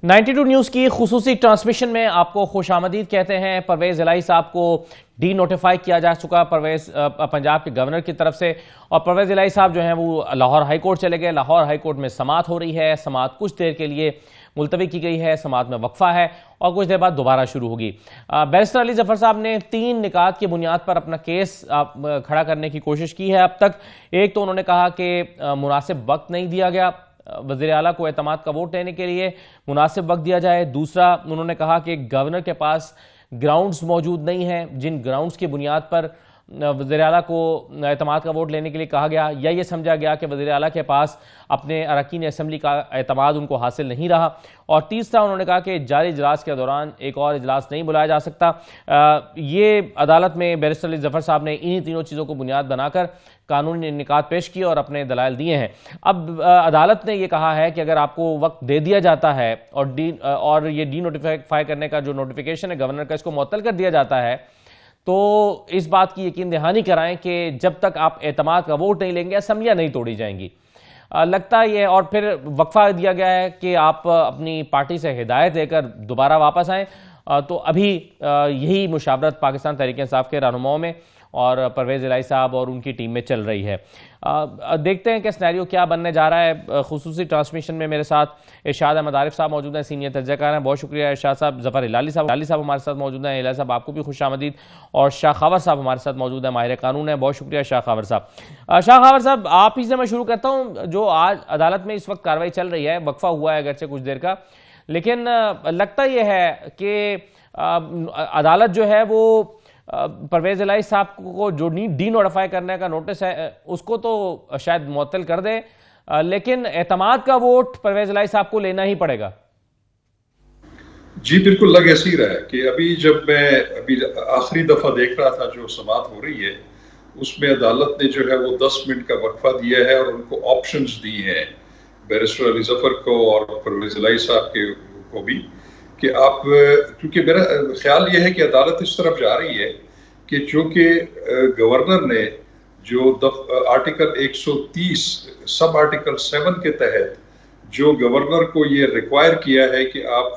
92 news کی خصوصی transmission میں آپ کو خوش آمدید کہتے ہیں۔ پرویز الہی صاحب کو ڈی نوٹیفائی کیا جا چکا پنجاب کے گورنر کی طرف سے، اور پرویز الہی صاحب جو ہیں وہ لاہور ہائی کورٹ چلے گئے۔ لاہور ہائی کورٹ میں سماعت ہو رہی ہے، سماعت کچھ دیر کے لیے ملتوی کی گئی ہے، سماعت میں وقفہ ہے اور کچھ دیر بعد دوبارہ شروع ہوگی۔ بیرسٹر علی ظفر صاحب نے 3 نکات کی بنیاد پر اپنا کیس کھڑا کرنے کی کوشش کی ہے اب تک۔ ایک تو انہوں نے کہا کہ مناسب وقت نہیں دیا گیا، وزیر اعلیٰ کو اعتماد کا ووٹ لینے کے لیے مناسب وقت دیا جائے۔ دوسرا انہوں نے کہا کہ گورنر کے پاس گراؤنڈز موجود نہیں ہیں جن گراؤنڈز کی بنیاد پر وزیر اعلیٰ کو اعتماد کا ووٹ لینے کے لیے کہا گیا، یا یہ سمجھا گیا کہ وزیر اعلیٰ کے پاس اپنے اراکین اسمبلی کا اعتماد ان کو حاصل نہیں رہا۔ اور تیسرا انہوں نے کہا کہ جاری اجلاس کے دوران ایک اور اجلاس نہیں بلایا جا سکتا۔ یہ عدالت میں بیرسٹر علی ظفر صاحب نے انہی تینوں چیزوں کو بنیاد بنا کر قانونی نکات پیش کیے اور اپنے دلائل دیے ہیں۔ اب عدالت نے یہ کہا ہے کہ اگر آپ کو وقت دے دیا جاتا ہے اور یہ ڈی نوٹیفائی کرنے کا جو نوٹیفیکیشن ہے گورنر کا، اس کو معطل کر دیا جاتا ہے، تو اس بات کی یقین دہانی کرائیں کہ جب تک آپ اعتماد کا ووٹ نہیں لیں گے اسمبلیاں نہیں توڑی جائیں گی۔ لگتا ہے یہ، اور پھر وقفہ دیا گیا ہے کہ آپ اپنی پارٹی سے ہدایت لے کر دوبارہ واپس آئیں۔ تو ابھی یہی مشاورت پاکستان تحریک انصاف کے رہنماؤں میں اور پرویز الہی صاحب اور ان کی ٹیم میں چل رہی ہے۔ دیکھتے ہیں کہ سینیریو کیا بننے جا رہا ہے۔ خصوصی ٹرانسمیشن میں میرے ساتھ ارشاد احمد عارف صاحب موجود ہیں، سینئر تجزیہ کار ہیں، بہت شکریہ ارشاد صاحب۔ ظفر ہلالی صاحب ہمارے ساتھ موجود ہیں، ہلالی صاحب آپ کو بھی خوش آمدید۔ اور شاہ خاور صاحب ہمارے ساتھ موجود ہیں، ماہر قانون ہیں، بہت شکریہ شاہ خاور صاحب۔ شاہ خاور صاحب آپ ہی سے میں شروع کرتا ہوں۔ جو آج عدالت میں اس وقت کارروائی چل رہی ہے، وقفہ ہوا ہے اگرچہ کچھ دیر کا، لیکن لگتا یہ ہے کہ عدالت جو ہے وہ پرویز الہی صاحب کو جو ڈی نوٹیفائی کرنے کا نوٹس ہے اس کو تو شاید معطل کر دے، لیکن اعتماد کا ووٹ پرویز الہی صاحب کو لینا ہی پڑے گا۔ جی بالکل لگ ایسے ہی رہا ہے کہ جب میں آخری دفعہ دیکھ رہا تھا جو سماعت ہو رہی ہے، اس میں عدالت نے جو ہے وہ 10 منٹ کا وقفہ دیا ہے اور ان کو آپشنز دی ہیں، بیرسٹر علی ظفر کو اور پرویز الہی صاحب کو بھی، کہ آپ، کیونکہ میرا خیال یہ ہے کہ عدالت اس طرف جا رہی ہے کہ چونکہ گورنر نے جو آرٹیکل 130 سب آرٹیکل 7 کے تحت جو گورنر کو یہ ریکوائر کیا ہے کہ آپ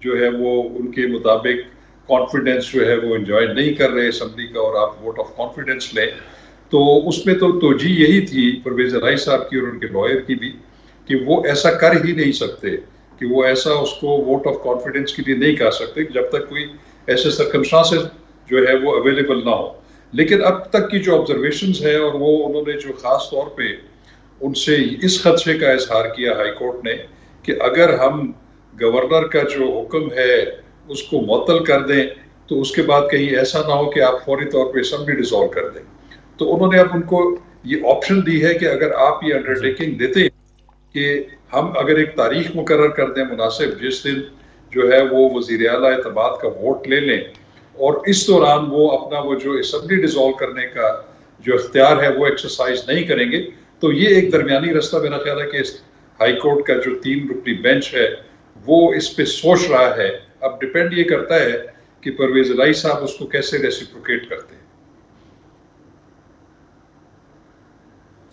جو ہے وہ ان کے مطابق کانفیڈنس جو ہے وہ انجوائے نہیں کر رہے اسمبلی کا اور آپ ووٹ آف کانفیڈنس لیں، تو اس میں تو توجیہ یہی تھی پرویز الہی صاحب کی اور ان کے لائر کی بھی کہ وہ ایسا کر ہی نہیں سکتے، کہ وہ ایسا اس کو ووٹ آف کانفیڈنس کے لیے نہیں کہہ سکتے جب تک کوئی ایسے سرکمسٹانسز جو ہے وہ اویلیبل نہ ہو۔ لیکن اب تک کی جو آبزرویشنز ہیں، اور وہ انہوں نے جو خاص طور پہ ان سے اس خدشے کا اظہار کیا ہائی کورٹ نے کہ اگر ہم گورنر کا جو حکم ہے اس کو معطل کر دیں تو اس کے بعد کہیں ایسا نہ ہو کہ آپ فوری طور پہ اسمبلی ڈیزالو کر دیں، تو انہوں نے اب ان کو یہ آپشن دی ہے کہ اگر آپ یہ انڈرٹیکنگ دیتے ہیں کہ ہم اگر ایک تاریخ مقرر کر دیں مناسب، جس دن جو ہے وہ وزیر اعلیٰ اعتماد کا ووٹ لے لیں، اور اس دوران وہ اپنا وہ جو اسمبلی ڈیزالو کرنے کا جو اختیار ہے وہ ایکسرسائز نہیں کریں گے، تو یہ ایک درمیانی رستہ میرا خیال ہے کہ ہائی کورٹ کا جو 3 رکنی بینچ ہے وہ اس پہ سوچ رہا ہے۔ اب ڈیپینڈ یہ کرتا ہے کہ پرویز الہی صاحب اس کو کیسے ریسیپروکیٹ کرتے ہیں۔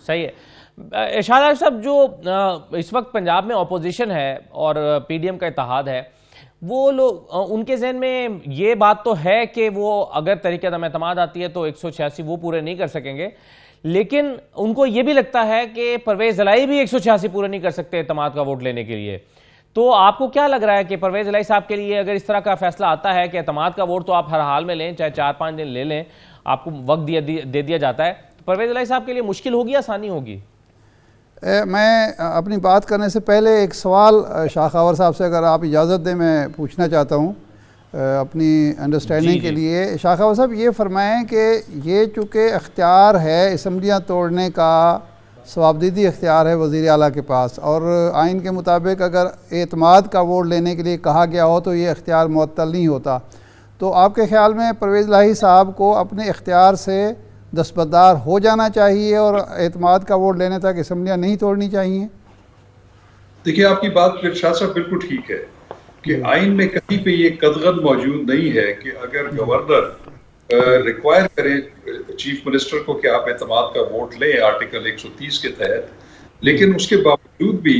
صحیح ہے۔ ارشاد عارف صاحب، جو اس وقت پنجاب میں اپوزیشن ہے اور پی ڈی ایم کا اتحاد ہے، وہ لوگ، ان کے ذہن میں یہ بات تو ہے کہ وہ اگر تحریک عدم اعتماد آتی ہے تو 186 وہ پورے نہیں کر سکیں گے، لیکن ان کو یہ بھی لگتا ہے کہ پرویز الہی بھی 186 پورے نہیں کر سکتے اعتماد کا ووٹ لینے کے لیے۔ تو آپ کو کیا لگ رہا ہے کہ پرویز الہی صاحب کے لیے اگر اس طرح کا فیصلہ آتا ہے کہ اعتماد کا ووٹ تو آپ ہر حال میں لیں، چاہے 4-5 دن لے لیں، آپ کو وقت دے دیا جاتا ہے، تو پرویز الہی صاحب کے لیے مشکل ہوگی، آسانی ہوگی؟ میں اپنی بات کرنے سے پہلے ایک سوال شاہ خاور صاحب سے اگر آپ اجازت دیں میں پوچھنا چاہتا ہوں اپنی انڈرسٹینڈنگ کے لیے۔ شاہ خاور صاحب یہ فرمائیں کہ یہ چونکہ اختیار ہے اسمبلیاں توڑنے کا، ثوابدیدی اختیار ہے وزیر اعلیٰ کے پاس، اور آئین کے مطابق اگر اعتماد کا ووٹ لینے کے لیے کہا گیا ہو تو یہ اختیار معطل نہیں ہوتا، تو آپ کے خیال میں پرویز الہی صاحب کو اپنے اختیار سے دستبردار ہو جانا چاہیے اور اعتماد کا ووٹ لینے تک اسمبلیاں نہیں توڑنی چاہیے؟ دیکھیے آپ کی بات ارشاد صاحب بالکل ٹھیک ہے کہ آئین میں کہیں پہ یہ قدغن موجود نہیں ہے کہ اگر گورنر ریکوائر کرے چیف منسٹر کو کہ آپ اعتماد کا ووٹ لیں آرٹیکل 130 کے تحت، لیکن اس کے باوجود بھی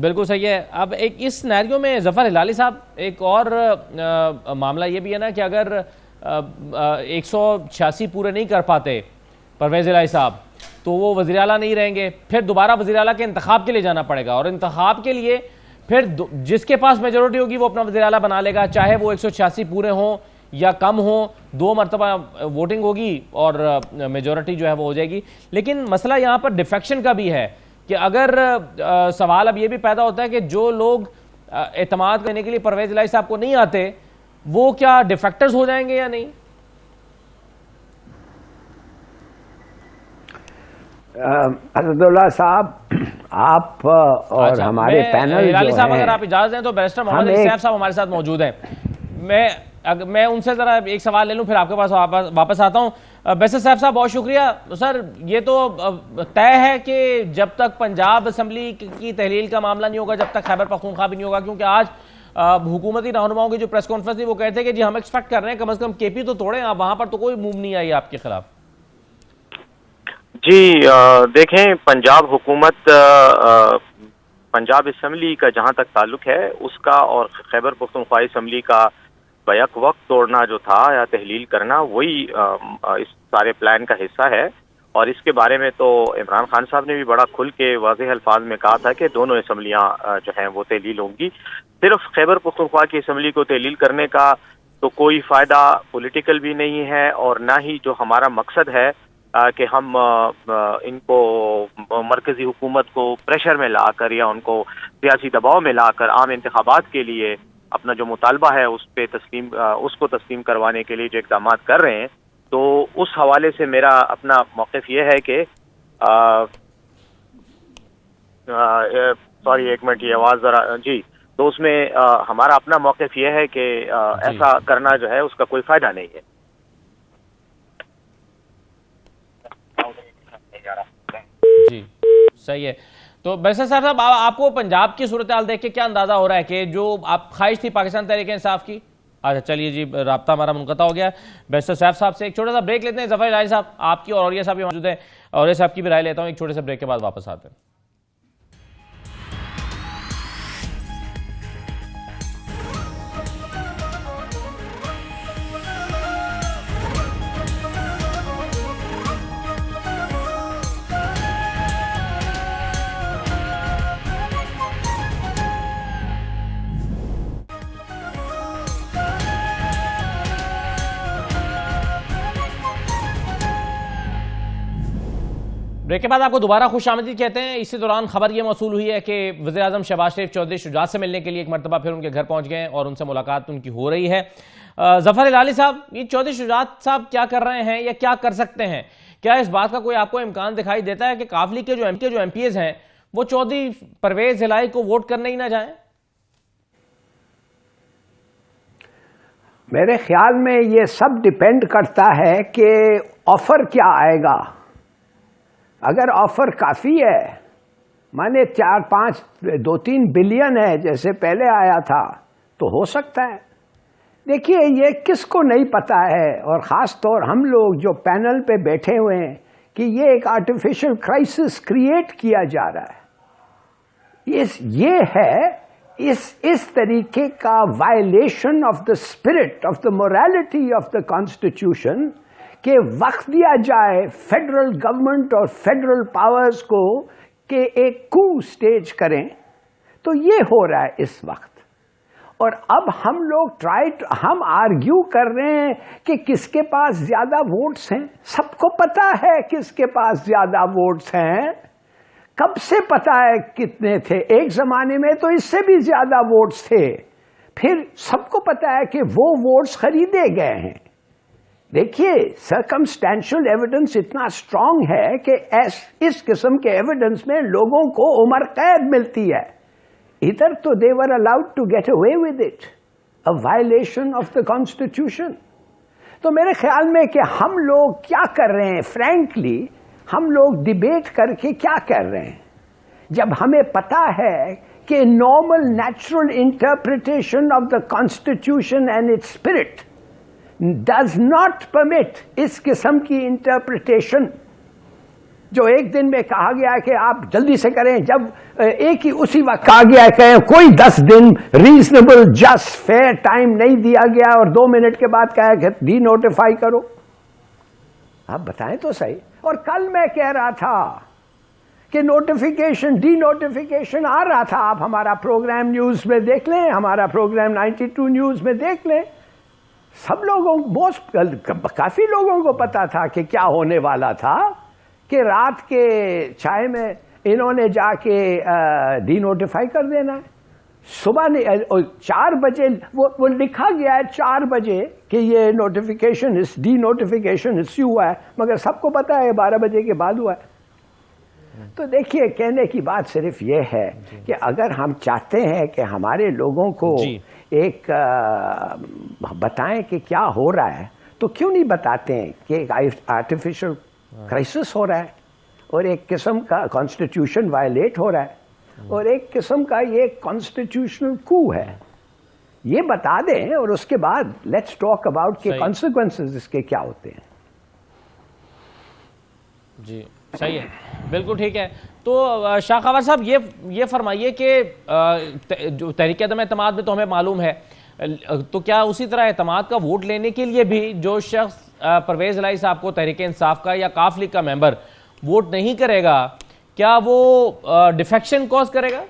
بالکل صحیح ہے. اب ایک اس سینیریو میں ظفر ہلالی صاحب ایک اور معاملہ یہ بھی ہے نا کہ اگر 186 پورے نہیں کر پاتے پرویز الہی صاحب تو وہ وزیر اعلیٰ نہیں رہیں گے, پھر دوبارہ وزیر اعلیٰ کے انتخاب کے لیے جانا پڑے گا, اور انتخاب کے لیے پھر جس کے پاس میجورٹی ہوگی وہ اپنا وزیر اعلیٰ بنا لے گا, چاہے وہ 186 پورے ہوں یا کم ہوں, 2 مرتبہ ووٹنگ ہوگی اور میجورٹی جو ہے وہ ہو جائے گی. لیکن مسئلہ یہاں پر ڈیفیکشن کا بھی ہے کہ اگر سوال اب یہ بھی پیدا ہوتا ہے کہ جو لوگ اعتماد کرنے کے لیے پرویز الہی صاحب کو نہیں آتے وہ کیا ڈیفیکٹرز ہو جائیں گے یا نہیں؟ اسد اللہ صاحب, آپ اور ہمارے پینل ہلالی جو صاحب ہیں, اگر آپ اجازت دیں تو بیرسٹر محمد علی سیف صاحب ہمارے ساتھ موجود ہیں. میں ان سے ذرا ایک سوال لے لوں پھر آپ کے پاس واپس آتا ہوں. بیرسٹر صاحب بہت شکریہ. سر یہ تو طے ہے کہ جب تک پنجاب اسمبلی کی تحلیل کا معاملہ نہیں ہوگا, جب تک خیبر پختونخوا بھی نہیں ہوگا, کیونکہ آج حکومتی رہنماؤں کی جو پریس کانفرنس تھی وہ کہتے ہیں کہ جی ہم ایکسپیکٹ کر رہے ہیں کم از کم کے پی تو توڑیں, آپ وہاں پر تو کوئی موو نہیں آئی آپ کے خلاف. جی دیکھیں, پنجاب حکومت پنجاب اسمبلی کا جہاں تک تعلق ہے اس کا اور خیبر پختونخوا اسمبلی کا بیک وقت توڑنا جو تھا یا تحلیل کرنا وہی اس سارے پلان کا حصہ ہے. اور اس کے بارے میں تو عمران خان صاحب نے بھی بڑا کھل کے واضح الفاظ میں کہا تھا کہ دونوں اسمبلیاں جو ہیں وہ تحلیل ہوں گی. صرف خیبر پختونخوا کی اسمبلی کو تحلیل کرنے کا تو کوئی فائدہ پولیٹیکل بھی نہیں ہے, اور نہ ہی جو ہمارا مقصد ہے کہ ہم ان کو مرکزی حکومت کو پریشر میں لا کر یا ان کو سیاسی دباؤ میں لا کر عام انتخابات کے لیے اپنا جو مطالبہ ہے اس کو تسلیم کروانے کے لیے جو اقدامات کر رہے ہیں. تو اس حوالے سے میرا اپنا موقف یہ ہے کہ سوری ایک منٹ, یہ آواز ذرا جی, تو اس میں ہمارا اپنا موقف یہ ہے کہ ایسا کرنا جو ہے اس کا کوئی فائدہ نہیں ہے. جی صحیح ہے. تو بیرسٹر صاحب آپ کو پنجاب کی صورتحال دیکھ کے کیا اندازہ ہو رہا ہے کہ جو آپ خواہش تھی پاکستان تحریک انصاف کی؟ اچھا چلیے جی, رابطہ ہمارا منقطع ہو گیا. بیرسٹر صاحب سے ایک چھوٹا سا بریک لیتے ہیں. ظفر الہی صاحب آپ کی اور اوریہ صاحب بھی موجود ہیں, اوریہ صاحب کی بھی رائے لیتا ہوں, ایک چھوٹے سے بریک کے بعد واپس آتے ہیں. بریک کے بعد آپ کو دوبارہ خوش آمدید کہتے ہیں. اسی دوران خبر یہ موصول ہوئی ہے کہ وزیراعظم شہباز شریف چودھری شجاعت سے ملنے کے لیے ایک مرتبہ پھر ان کے گھر پہنچ گئے اور ان سے ملاقات ان کی ہو رہی ہے. ظفر ہلالی صاحب, یہ چودھری شجاعت صاحب کیا کر رہے ہیں یا کیا کر سکتے ہیں؟ کیا اس بات کا کوئی آپ کو امکان دکھائی دیتا ہے کہ کاف لیگ کے جو ایم پی ایز ہیں وہ چودھری پرویز الہی کو ووٹ کرنے ہی نہ جائیں؟ میرے خیال میں یہ سب ڈیپینڈ کرتا ہے کہ آفر کیا آئے گا. اگر آفر کافی ہے, مانے 2-3 بلین ہے جیسے پہلے آیا تھا, تو ہو سکتا ہے. دیکھیے یہ کس کو نہیں پتا ہے, اور خاص طور ہم لوگ جو پینل پہ بیٹھے ہوئے ہیں, کہ یہ ایک آرٹیفیشل کرائسس کریٹ کیا جا رہا ہے. یہ ہے اس طریقے کا violation of the spirit of the morality of the constitution کہ وقت دیا جائے فیڈرل گورنمنٹ اور فیڈرل پاورز کو کہ ایک کو سٹیج کریں. تو یہ ہو رہا ہے اس وقت. اور اب ہم لوگ ہم آرگیو کر رہے ہیں کہ کس کے پاس زیادہ ووٹس ہیں. سب کو پتا ہے کس کے پاس زیادہ ووٹس ہیں. کب سے پتا ہے کتنے تھے؟ ایک زمانے میں تو اس سے بھی زیادہ ووٹس تھے. پھر سب کو پتا ہے کہ وہ ووٹس خریدے گئے ہیں. دیکھیے سرکمسٹینشل ایویڈنس اتنا اسٹرانگ ہے کہ اس قسم کے ایویڈنس میں لوگوں کو عمر قید ملتی ہے. ادھر تو they were allowed to get away with it, a violation of the constitution. تو میرے خیال میں کہ ہم لوگ کیا کر رہے ہیں, فرینکلی ہم لوگ ڈیبیٹ کر کے کیا کر رہے ہیں, جب ہمیں پتا ہے کہ normal natural interpretation of the constitution and its spirit does not permit اس قسم کی انٹرپریٹیشن. جو ایک دن میں کہا گیا ہے کہ آپ جلدی سے کریں، جب ایک ہی اسی وقت کہا گیا ہے کہ کوئی 10 دن ریزنیبل جسٹ فیئر ٹائم نہیں دیا گیا، اور 2 منٹ کے بعد کہا کہ ڈی نوٹیفائی کرو. آپ بتائیں تو صحیح. اور کل میں کہہ رہا تھا کہ نوٹیفیکیشن ڈی نوٹیفیکیشن آ رہا تھا. آپ ہمارا پروگرام نیوز میں دیکھ لیں، ہمارا پروگرام 92 نیوز میں دیکھ لیں. سب لوگوں کافی لوگوں کو پتا تھا کہ کیا ہونے والا تھا، کہ رات کے چائے میں انہوں نے جا کے ڈی نوٹیفائی کر دینا ہے. صبح 4 بجے وہ لکھا گیا ہے 4 بجے کہ یہ نوٹیفیکیشن ڈی نوٹیفیکیشن ایشو ہوا ہے، مگر سب کو پتا ہے 12 بجے کے بعد ہوا ہے. تو دیکھیے، کہنے کی بات صرف یہ ہے کہ اگر ہم چاہتے ہیں کہ ہمارے لوگوں کو ایک بتائیں کہ کیا ہو رہا ہے، تو کیوں نہیں بتاتے ہیں کہ ایک آرٹیفیشل کرائسس ہو رہا ہے، اور ایک قسم کا کانسٹیٹیوشن وائلیٹ ہو رہا ہے، اور ایک قسم کا یہ کانسٹیٹیوشنل کو ہے. یہ بتا دیں، اور اس کے بعد لیٹس ٹاک اباؤٹ کہ کانسیکوینسز اس کے کیا ہوتے ہیں. جی صحیح ہے، بالکل ٹھیک ہے. تو شاہ خاور صاحب یہ فرمائیے کہ جو تحریک عدم اعتماد میں تو ہمیں معلوم ہے، تو کیا اسی طرح اعتماد کا ووٹ لینے کے لیے بھی جو شخص پرویز الہی صاحب کو تحریک انصاف کا یا کاف لیگ کا ممبر ووٹ نہیں کرے گا، کیا وہ ڈیفیکشن کوز کرے گا؟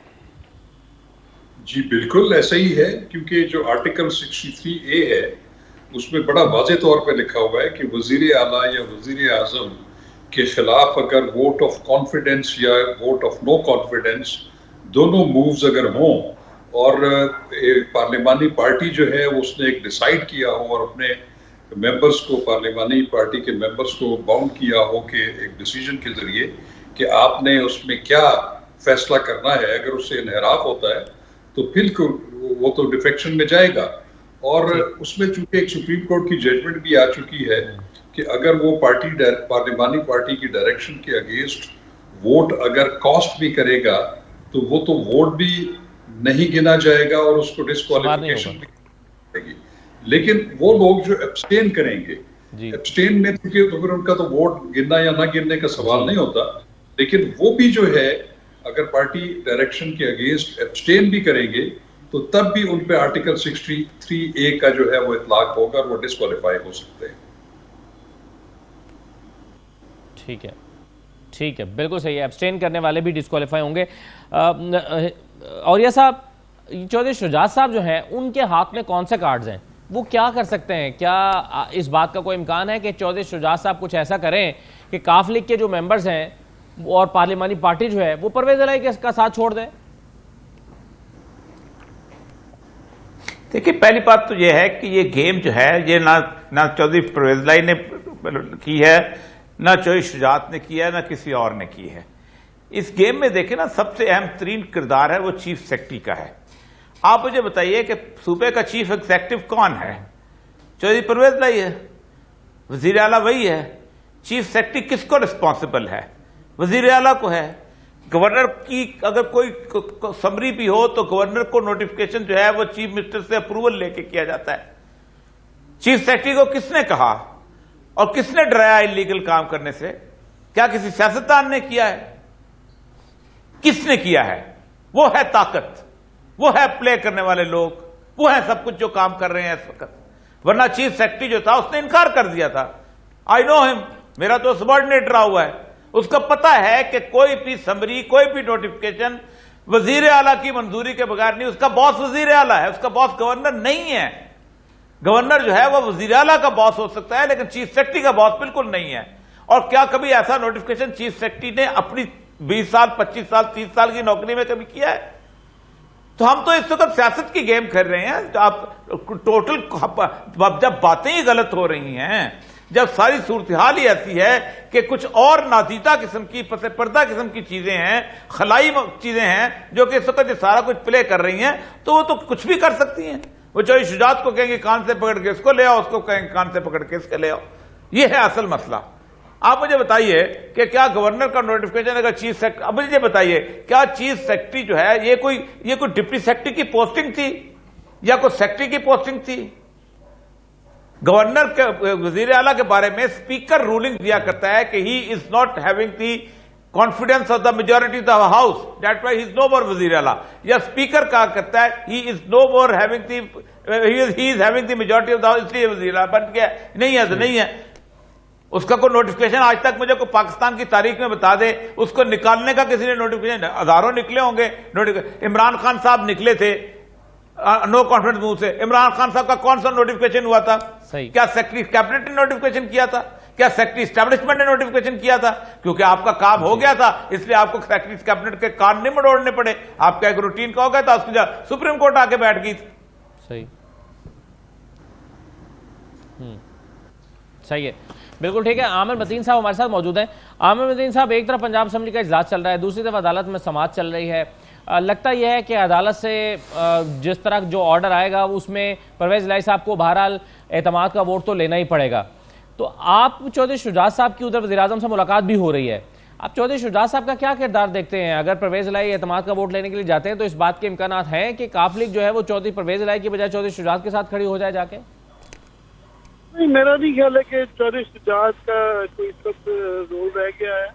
جی بالکل ایسا ہی ہے، کیونکہ جو آرٹیکل 63A ہے اس میں بڑا واضح طور پہ لکھا ہوا ہے کہ وزیر اعلیٰ یا وزیر اعظم کے خلاف اگر ووٹ آف کانفیڈنس یا ووٹ آف نو کانفیڈنس دونوں مووز اگر ہوں، اور پارلیمانی پارٹی جو ہے اس نے ایک ڈیسائیڈ کیا ہو اور اپنے ممبرز کو، پارلیمانی پارٹی کے ممبرز کو باؤنڈ کیا ہو کہ ایک ڈیسیجن کے ذریعے کہ آپ نے اس میں کیا فیصلہ کرنا ہے، اگر اس سے انحراف ہوتا ہے تو پھر وہ تو ڈیفیکشن میں جائے گا. اور اس میں چونکہ ایک سپریم کورٹ کی ججمنٹ بھی آ چکی ہے کہ اگر وہ پارلیمانی پارٹی کی ڈائریکشن کے اگینسٹ ووٹ اگر کاسٹ بھی کرے گا تو وہ تو ووٹ بھی نہیں گنا جائے گا اور اس کو ڈسکوالیفیکیشن بھی کرے گی. لیکن وہ لوگ جو ایبسٹین کریں گے، ایبسٹین میں تو پھر ان کا تو ووٹ گرنا یا نہ گرنے کا سوال نہیں ہوتا، لیکن وہ بھی جو ہے اگر پارٹی ڈائریکشن کے اگینسٹ ایبسٹین بھی کریں گے تو تب بھی ان پہ آرٹیکل 63A کا جو ہے وہ اطلاق ہوگا اور وہ ڈسکوالیفائی ہو سکتے ہیں. ٹھیک ہے، بالکل صحیح ہے، ایبسٹین کرنے والے بھی ڈسکوالیفائی ہوں گے. اوریہ صاحب، چودھری شجاعت صاحب جو ہیں ان کے ہاتھ میں کون سے کارڈز ہیں، وہ کیا کر سکتے ہیں؟ کیا اس بات کا کوئی امکان ہے کہ چودھری شجاعت صاحب کچھ ایسا کریں کہ کاف لیگ کے جو ممبرز ہیں اور پارلیمانی پارٹی جو ہے وہ پرویز الہی کا ساتھ چھوڑ دیں؟ دیکھیے، پہلی بات تو یہ ہے کہ یہ گیم جو ہے یہ نہ چودھری پرویز الہی نے کی ہے، نہ چودھری شجاعت نے کی ہے، نہ کسی اور نے کی ہے. اس گیم میں دیکھیں نا، سب سے اہم ترین کردار ہے وہ چیف سیکرٹری کا ہے. آپ مجھے بتائیے کہ صوبے کا چیف ایگزیکٹو کون ہے؟ چودھری پرویز الہی ہے، وزیر اعلیٰ وہی ہے. چیف سیکرٹری کس کو رسپانسبل ہے؟ وزیر اعلیٰ کو ہے. گورنر کی اگر کوئی سمری بھی ہو تو گورنر کو نوٹیفیکیشن جو ہے وہ چیف منسٹر سے اپروول لے کے کیا جاتا ہے. چیف سیکرٹری کو کس نے کہا اور کس نے ڈرایا انلیگل کام کرنے سے؟ کیا کسی سیاستدان نے کیا ہے؟ کس نے کیا ہے؟ وہ ہے طاقت، وہ ہے پلے کرنے والے لوگ، وہ ہے سب کچھ جو کام کر رہے ہیں اس وقت. ورنہ چیف سیکرٹری جو تھا اس نے انکار کر دیا تھا. آئی نو ہم، میرا تو سبارڈینیٹ رہا ہوا ہے، اس کا پتا ہے کہ کوئی بھی سمری، کوئی بھی نوٹیفیکیشن وزیر اعلیٰ کی منظوری کے بغیر نہیں. اس کا باس وزیر اعلیٰ ہے، اس کا باس گورنر نہیں ہے. گورنر جو ہے وہ وزیر اعلیٰ کا باس ہو سکتا ہے لیکن چیف سیکرٹری کا باس بالکل نہیں ہے. اور کیا کبھی ایسا نوٹیفیکیشن چیف سیکرٹری نے اپنی 20 سال 25 سال 30 سال کی نوکری میں کبھی کیا ہے؟ تو ہم تو اس وقت سیاست کی گیم کھیل رہے ہیں. ٹوٹل جب باتیں ہی غلط ہو رہی ہیں، جب ساری صورتحال ہی ایسی ہے کہ کچھ اور نادیدہ قسم کی پس پردہ قسم کی چیزیں ہیں، خلائی چیزیں ہیں جو کہ اس وقت سارا کچھ پلے کر رہی ہیں، تو وہ تو کچھ بھی کر سکتی ہیں. وہ چودھری شجاعت کو کہیں گے کان سے پکڑ کے اس کو لے آؤ، اس کو کہیں گے کان سے پکڑ کے اس کے لے آؤ. یہ ہے اصل مسئلہ. آپ مجھے بتائیے کہ کیا گورنر کا نوٹیفیکیشن اگر چیف سیکرٹری، اب مجھے بتائیے کیا چیف سیکرٹری جو ہے یہ کوئی ڈپٹی سیکرٹری کی پوسٹنگ تھی یا کوئی سیکرٹری کی پوسٹنگ تھی؟ گورنر کے وزیر اعلیٰ کے بارے میں اسپیکر رولنگ دیا کرتا ہے کہ he is not having the confidence of the majority of the house, that why he is no more وزیر اعلیٰ. یا اسپیکر کہا کرتا ہے he is no more having the he is having the majority of the house, اس لیے وزیر اعلیٰ بن گیا. نہیں ہے تو نہیں ہے. اس کا کوئی نوٹیفکیشن آج تک مجھے کوئی پاکستان کی تاریخ میں بتا دے اس کو نکالنے کا کسی نے نوٹیفکیشن؟ ہزاروں نکلے ہوں گے. عمران خان صاحب نکلے تھے نو کانفیڈنس موو سے. عمران خان صاحب کا کون سا نوٹیفکیشن ہوا تھا؟ کیا سیکرٹری کیبنٹ نے نوٹیفکیشن کیا تھا؟ کیا سیکرٹری اسٹیبلشمنٹ نے نوٹیفکیشن کیا تھا؟ کیونکہ آپ کا کام ہو گیا تھا اس لیے آپ کو سیکرٹری کیبنٹ کے کان نہیں مڑوڑنے پڑے. آپ کا ایک روٹین کا ہو گیا تھا، اس کی سپریم کورٹ آ کے بیٹھ گئی تھی. صحیح ہے، بالکل ٹھیک ہے. عامر متین صاحب ہمارے ساتھ موجود ہیں. عامر متین صاحب، ایک طرف پنجاب اسمبلی کا اجلاس چل رہا ہے، دوسری طرف عدالت میں سماعت چل رہی ہے. لگتا یہ ہے کہ عدالت سے جس طرح جو آرڈر آئے گا اس میں پرویز الہی صاحب کو بہرحال اعتماد کا ووٹ تو لینا ہی پڑے گا. تو آپ چودھری شجاعت صاحب کی ادھر وزیر اعظم سے ملاقات بھی ہو رہی ہے، آپ چودھری شجاعت صاحب کا کیا کردار دیکھتے ہیں؟ اگر پرویز الہی اعتماد کا ووٹ لینے کے لیے جاتے ہیں تو اس بات کے امکانات ہیں کہ کاف لیگ جو ہے وہ چودھری پرویز الہی کی بجائے چودھری شجاعت کے ساتھ کھڑی ہو جائے جا کے؟ نہیں، میرا نہیں خیال ہے کہ چودھری شجاعت کا کوئی سب رول رہ گیا ہے.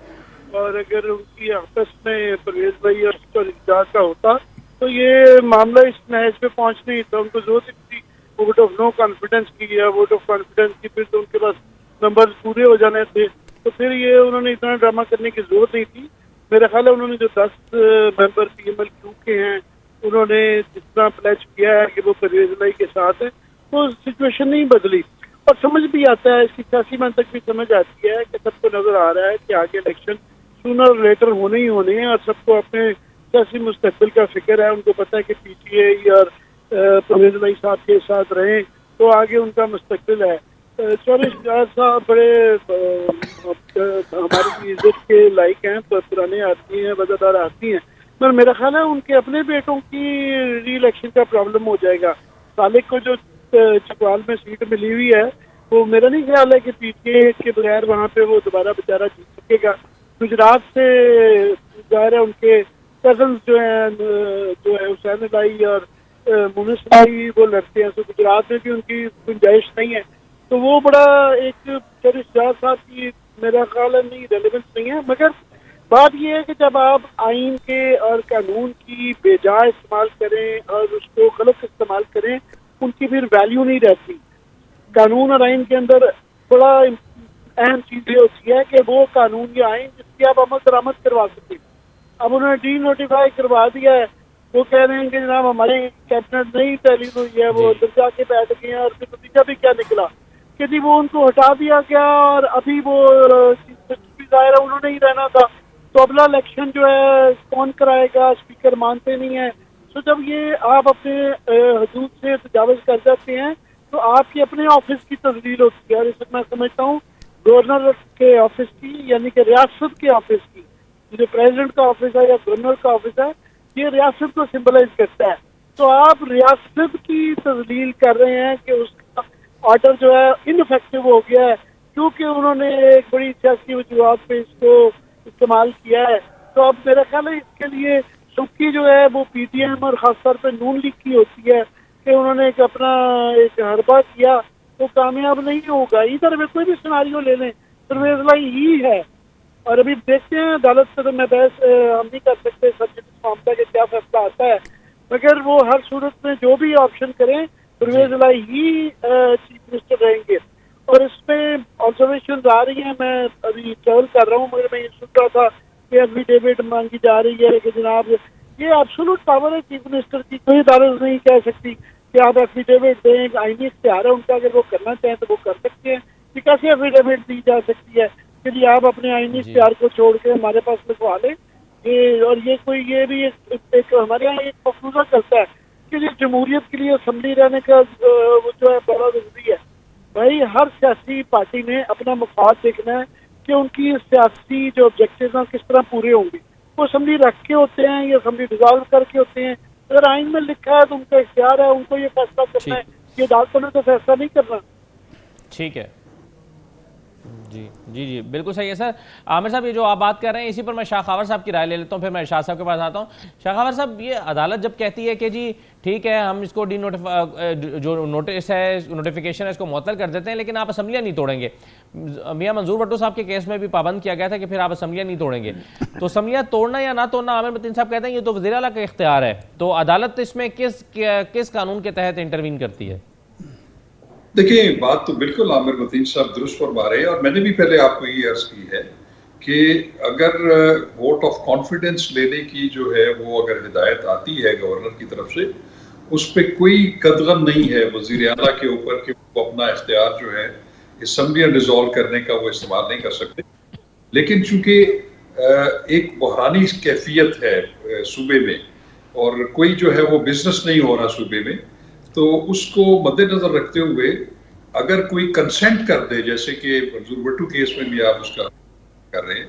اور اگر ان کی آپس میں پرویز بھائی اور چودھری شجاعت کا ہوتا تو یہ معاملہ اس نہج پہ پہنچ نہیں تھا. ان کو ضرورت تھی ووٹ آف نو کانفیڈنس کی یا ووٹ آف کانفیڈنس کی، پھر تو ان کے پاس نمبر پورے ہو جانے تھے. تو پھر یہ انہوں نے اتنا ڈرامہ کرنے کی ضرورت نہیں تھی. میرا خیال ہے انہوں نے جو 10 ممبر پی ایم ایل کیو کے ہیں انہوں نے جس طرح پلیج کیا ہے کہ وہ پرویز الہی کے ساتھ ہے، تو سچویشن نہیں بدلی. اور سمجھ بھی آتا ہے، اس کی سیاسی منطق بھی سمجھ آتی ہے کہ سب کو نظر آ رہا ہے کہ آگے الیکشن سونر اور لیٹر ہونے ہی ہونے ہیں، اور سب کو اپنے سیاسی مستقبل کا فکر ہے. ان کو پتہ ہے کہ پی ٹی آئی اور پرویز الہی صاحب کے ساتھ رہیں تو آگے ان کا مستقبل ہے. چودھری شجاعت صاحب بڑے ہماری عزت کے لائق ہیں، پرانے آدمی ہیں، وفادار آدمی ہیں، مگر میرا خیال ہے ان کے اپنے بیٹوں کی ری الیکشن کا پرابلم ہو جائے گا. طالق کو جو چکوال میں سیٹ ملی ہوئی ہے وہ میرا نہیں خیال ہے کہ پی ٹی اے کے بغیر وہاں پہ وہ دوبارہ بیچارہ جیت سکے گا. گجرات سے ظاہر ہے ان کے کزنز جو ہے حسین الہی اور مونس الہی وہ لڑتے ہیں، تو گجرات میں بھی ان کی گنجائش نہیں ہے. تو وہ بڑا ایک چودھری شجاعت صاحب کی میرا خیال ہے نہیں ریلیونس نہیں ہے. مگر بات یہ ہے کہ جب آپ آئین کے اور قانون کی بے جا استعمال کریں اور اس کو غلط استعمال کریں، ان کی پھر ویلیو نہیں رہتی. قانون اور آئین کے اندر بڑا اہم چیز یہ ہوتی ہے کہ وہ قانون یا آئین جس کی آپ عمل درآمد کروا سکیں. اب انہوں نے ڈی نوٹیفائی کروا دیا ہے، وہ کہہ رہے ہیں کہ جناب ہمارے کیبنٹ نہیں تعلیم ہوئی ہے، وہ اندر جا کے بیٹھ گئے ہیں، اور پھر نتیجہ بھی کیا نکلا کہ جی وہ ان کو ہٹا دیا گیا، اور ابھی وہ ظاہر ہے انہوں نے ہی رہنا تھا. تو اگلا الیکشن جو ہے کون کرائے گا؟ اسپیکر مانتے نہیں ہیں. تو جب یہ آپ اپنے حدود سے تجاوز کر جاتے ہیں تو آپ کی اپنے آفس کی تذلیل ہوتی ہے. اور اس وقت میں سمجھتا ہوں گورنر کے آفس کی، یعنی کہ ریاست کے آفس کی، جو پریزیڈنٹ کا آفس ہے یا گورنر کا آفس ہے، یہ ریاست کو سمبلائز کرتا ہے. تو آپ ریاست کی تذلیل کر رہے ہیں کہ اس کا آرڈر جو ہے انفیکٹو ہو گیا ہے کیونکہ انہوں نے ایک بڑی سیاسی وجوہات پہ اس کو استعمال کیا ہے. تو اب میرا خیال ہے اس کے لیے سکی جو ہے وہ پی ٹی ایم اور خاص طور پہ نون لیگ کی ہوتی ہے کہ انہوں نے ایک اپنا ایک حربہ کیا تو کامیاب نہیں ہوگا. ادھر میں کوئی بھی سیناریو لے لیں پرویز الہی ہی ہے. اور ابھی دیکھتے ہیں عدالت سے تو میں بحث ہم نہیں کر سکتے سبجیکٹ معاملہ کے کیا فیصلہ آتا ہے، مگر وہ ہر صورت میں جو بھی آپشن کریں پرویز الہی ہی چیف منسٹر رہیں گے. اور اس پہ آبزرویشن آ رہی ہیں، میں ابھی ٹریول کر رہا ہوں مگر میں یہ سن رہا تھا کہ ایفیڈیوٹ مانگی جا رہی ہے کہ جناب یہ ایبسولوٹ پاور ہے چیف منسٹر کی، کوئی عدالت نہیں کہہ سکتی کہ آپ ایفیڈیوٹ دیں. آئینی اختیار ہے ان کا، اگر وہ کرنا چاہیں تو وہ کر سکتے ہیں. یہ کیسے ایفیڈیوٹ دی جا سکتی ہے کہ جی آپ اپنے آئینی اختیار کو چھوڑ کے ہمارے پاس لگوا لیں؟ اور یہ کوئی یہ بھی ایک ہمارے یہاں ایک مفروضہ چلتا ہے کہ جی جمہوریت کے لیے اسمبلی رہنے کا جو ہے بڑا ضروری ہے. بھائی ہر سیاسی پارٹی نے اپنا مفاد دیکھنا ہے کہ ان کی سیاسی جو آبجیکٹیوز ہیں کس طرح پورے ہوں گے. وہ اسمبلی رکھ کے ہوتے ہیں یا اسمبلی ڈیزالو کر کے ہوتے ہیں. اگر آئین میں لکھا ہے تو ان کا اختیار ہے، ان کو یہ فیصلہ کرنا ہے. یہ عدالتوں نے تو فیصلہ نہیں کرنا. ٹھیک ہے. جی جی جی بالکل صحیح ہے سر. عامر صاحب یہ جو آپ بات کر رہے ہیں اسی پر میں شاہ خاور صاحب کی رائے لے لیتا ہوں, پھر میں ارشاد صاحب کے پاس آتا ہوں. شاہ خاور صاحب یہ عدالت جب کہتی ہے کہ جی ٹھیک ہے ہم اس کو جو نوٹس ہے نوٹیفیکیشن ہے اس کو معطل کر دیتے ہیں لیکن آپ اسمبلیاں نہیں توڑیں گے. میاں منظور بھٹو صاحب کے کیس میں بھی پابند کیا گیا تھا کہ پھر آپ اسمبلیاں نہیں توڑیں گے. تو اسمبلیاں توڑنا یا نہ توڑنا عامر متین صاحب کہتے ہیں یہ تو وزیر اعلیٰ کا اختیار ہے, تو عدالت اس میں کس قانون کے تحت انٹروین کرتی ہے؟ دیکھیں بات تو بالکل عامر متین صاحب درست فرما رہے ہیں, اور میں نے بھی پہلے آپ کو یہ عرض کی ہے کہ اگر ووٹ آف کانفیڈنس لینے کی جو ہے وہ اگر ہدایت آتی ہے گورنر کی طرف سے, اس پہ کوئی قدغن نہیں ہے وزیر اعلیٰ کے اوپر کہ وہ اپنا اختیار جو ہے اسمبلیاں ڈیزالو کرنے کا وہ استعمال نہیں کر سکتے. لیکن چونکہ ایک بحرانی کیفیت ہے صوبے میں اور کوئی جو ہے وہ بزنس نہیں ہو رہا صوبے میں, تو اس کو مد نظر رکھتے ہوئے اگر کوئی کنسنٹ کر دے, جیسے کہ منظور بھٹو کیس میں بھی آپ اس کا کر رہے ہیں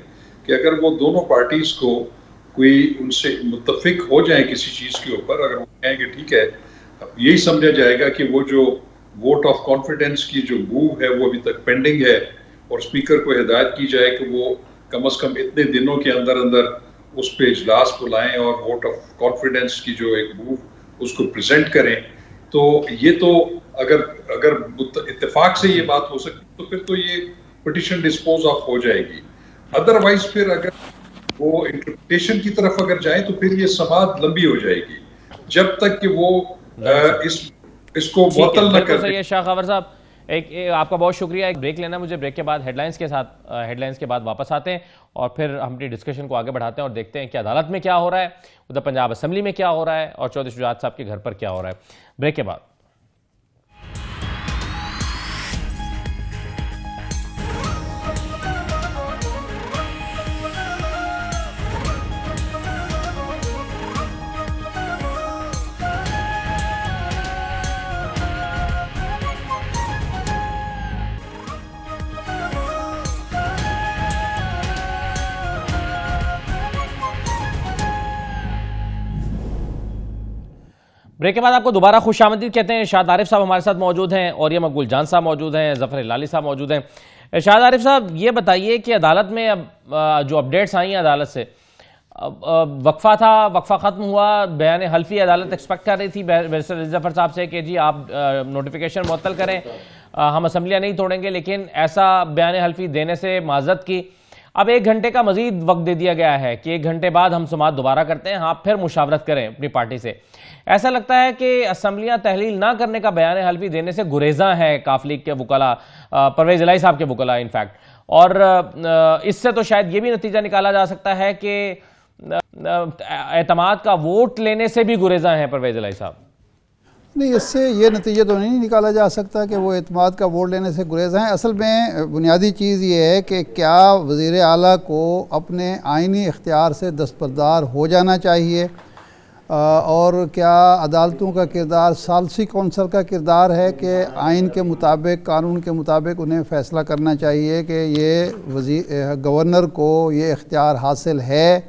کہ اگر وہ دونوں پارٹیز کو کوئی ان سے متفق ہو جائیں کسی چیز کے اوپر, اگر وہ کہیں کہ ٹھیک ہے یہی سمجھا جائے گا کہ وہ جو ووٹ آف کانفیڈنس کی جو موو ہے وہ ابھی تک پینڈنگ ہے, اور اسپیکر کو ہدایت کی جائے کہ وہ کم از کم اتنے دنوں کے اندر اس پہ اجلاس بلائیں اور ووٹ آف کانفیڈنس کی جو ایک موو اس کو پریزنٹ کریں, تو یہ تو اگر اتفاق سے یہ بات ہو سکتی تو پھر تو یہ پٹیشن ڈسپوز آف ہو جائے گی. ادروائز پھر اگر وہ انٹرپریٹیشن کی طرف اگر جائیں تو پھر یہ سماعت لمبی ہو جائے گی جب تک کہ وہ اس کو معطل نہ کر دیں. شاہ خاور صاحب آپ کا بہت شکریہ. ایک بریک لینا مجھے, بریک کے بعد ہیڈ لائنز کے بعد واپس آتے ہیں اور پھر ہم اپنی ڈسکشن کو آگے بڑھاتے ہیں اور دیکھتے ہیں کہ عدالت میں کیا ہو رہا ہے, ادھر پنجاب اسمبلی میں کیا ہو رہا ہے, اور چودھری شجاعت صاحب کے گھر پر کیا ہو رہا ہے. بریک کے بعد. بریک کے بعد آپ کو دوبارہ خوش آمدید کہتے ہیں. ارشاد عارف صاحب ہمارے ساتھ موجود ہیں, اور یہ مقبول جان صاحب موجود ہیں, ظفر ہلالی صاحب موجود ہیں. ارشاد عارف صاحب یہ بتائیے کہ عدالت میں اب جو اپڈیٹس آئی ہیں عدالت سے, وقفہ تھا, وقفہ ختم ہوا, بیان حلفی عدالت ایکسپیکٹ کر رہی تھی بیرسٹر ظفر صاحب سے کہ جی آپ نوٹیفیکیشن معطل کریں, ہم اسمبلیاں نہیں توڑیں گے, لیکن ایسا بیان حلفی دینے سے معذرت کی. اب 1 گھنٹے کا مزید وقت دے دیا گیا ہے کہ 1 گھنٹے بعد ہم سماعت دوبارہ کرتے ہیں, آپ پھر مشاورت کریں اپنی پارٹی سے. ایسا لگتا ہے کہ اسمبلیاں تحلیل نہ کرنے کا بیان حلفی دینے سے گریزاں ہیں کاف لیگ کے وکلاء, پرویز الہی صاحب کے وکلاء انفیکٹ, اور اس سے تو شاید یہ بھی نتیجہ نکالا جا سکتا ہے کہ اعتماد کا ووٹ لینے سے بھی گریزاں ہیں پرویز الہی صاحب. نہیں, اس سے یہ نتیجہ تو نہیں نکالا جا سکتا کہ وہ اعتماد کا ووٹ لینے سے گریز ہیں. اصل میں بنیادی چیز یہ ہے کہ کیا وزیر اعلیٰ کو اپنے آئینی اختیار سے دستبردار ہو جانا چاہیے, اور کیا عدالتوں کا کردار ثالثی کونسل کا کردار ہے کہ آئین کے مطابق, قانون کے مطابق انہیں فیصلہ کرنا چاہیے کہ یہ گورنر کو یہ اختیار حاصل ہے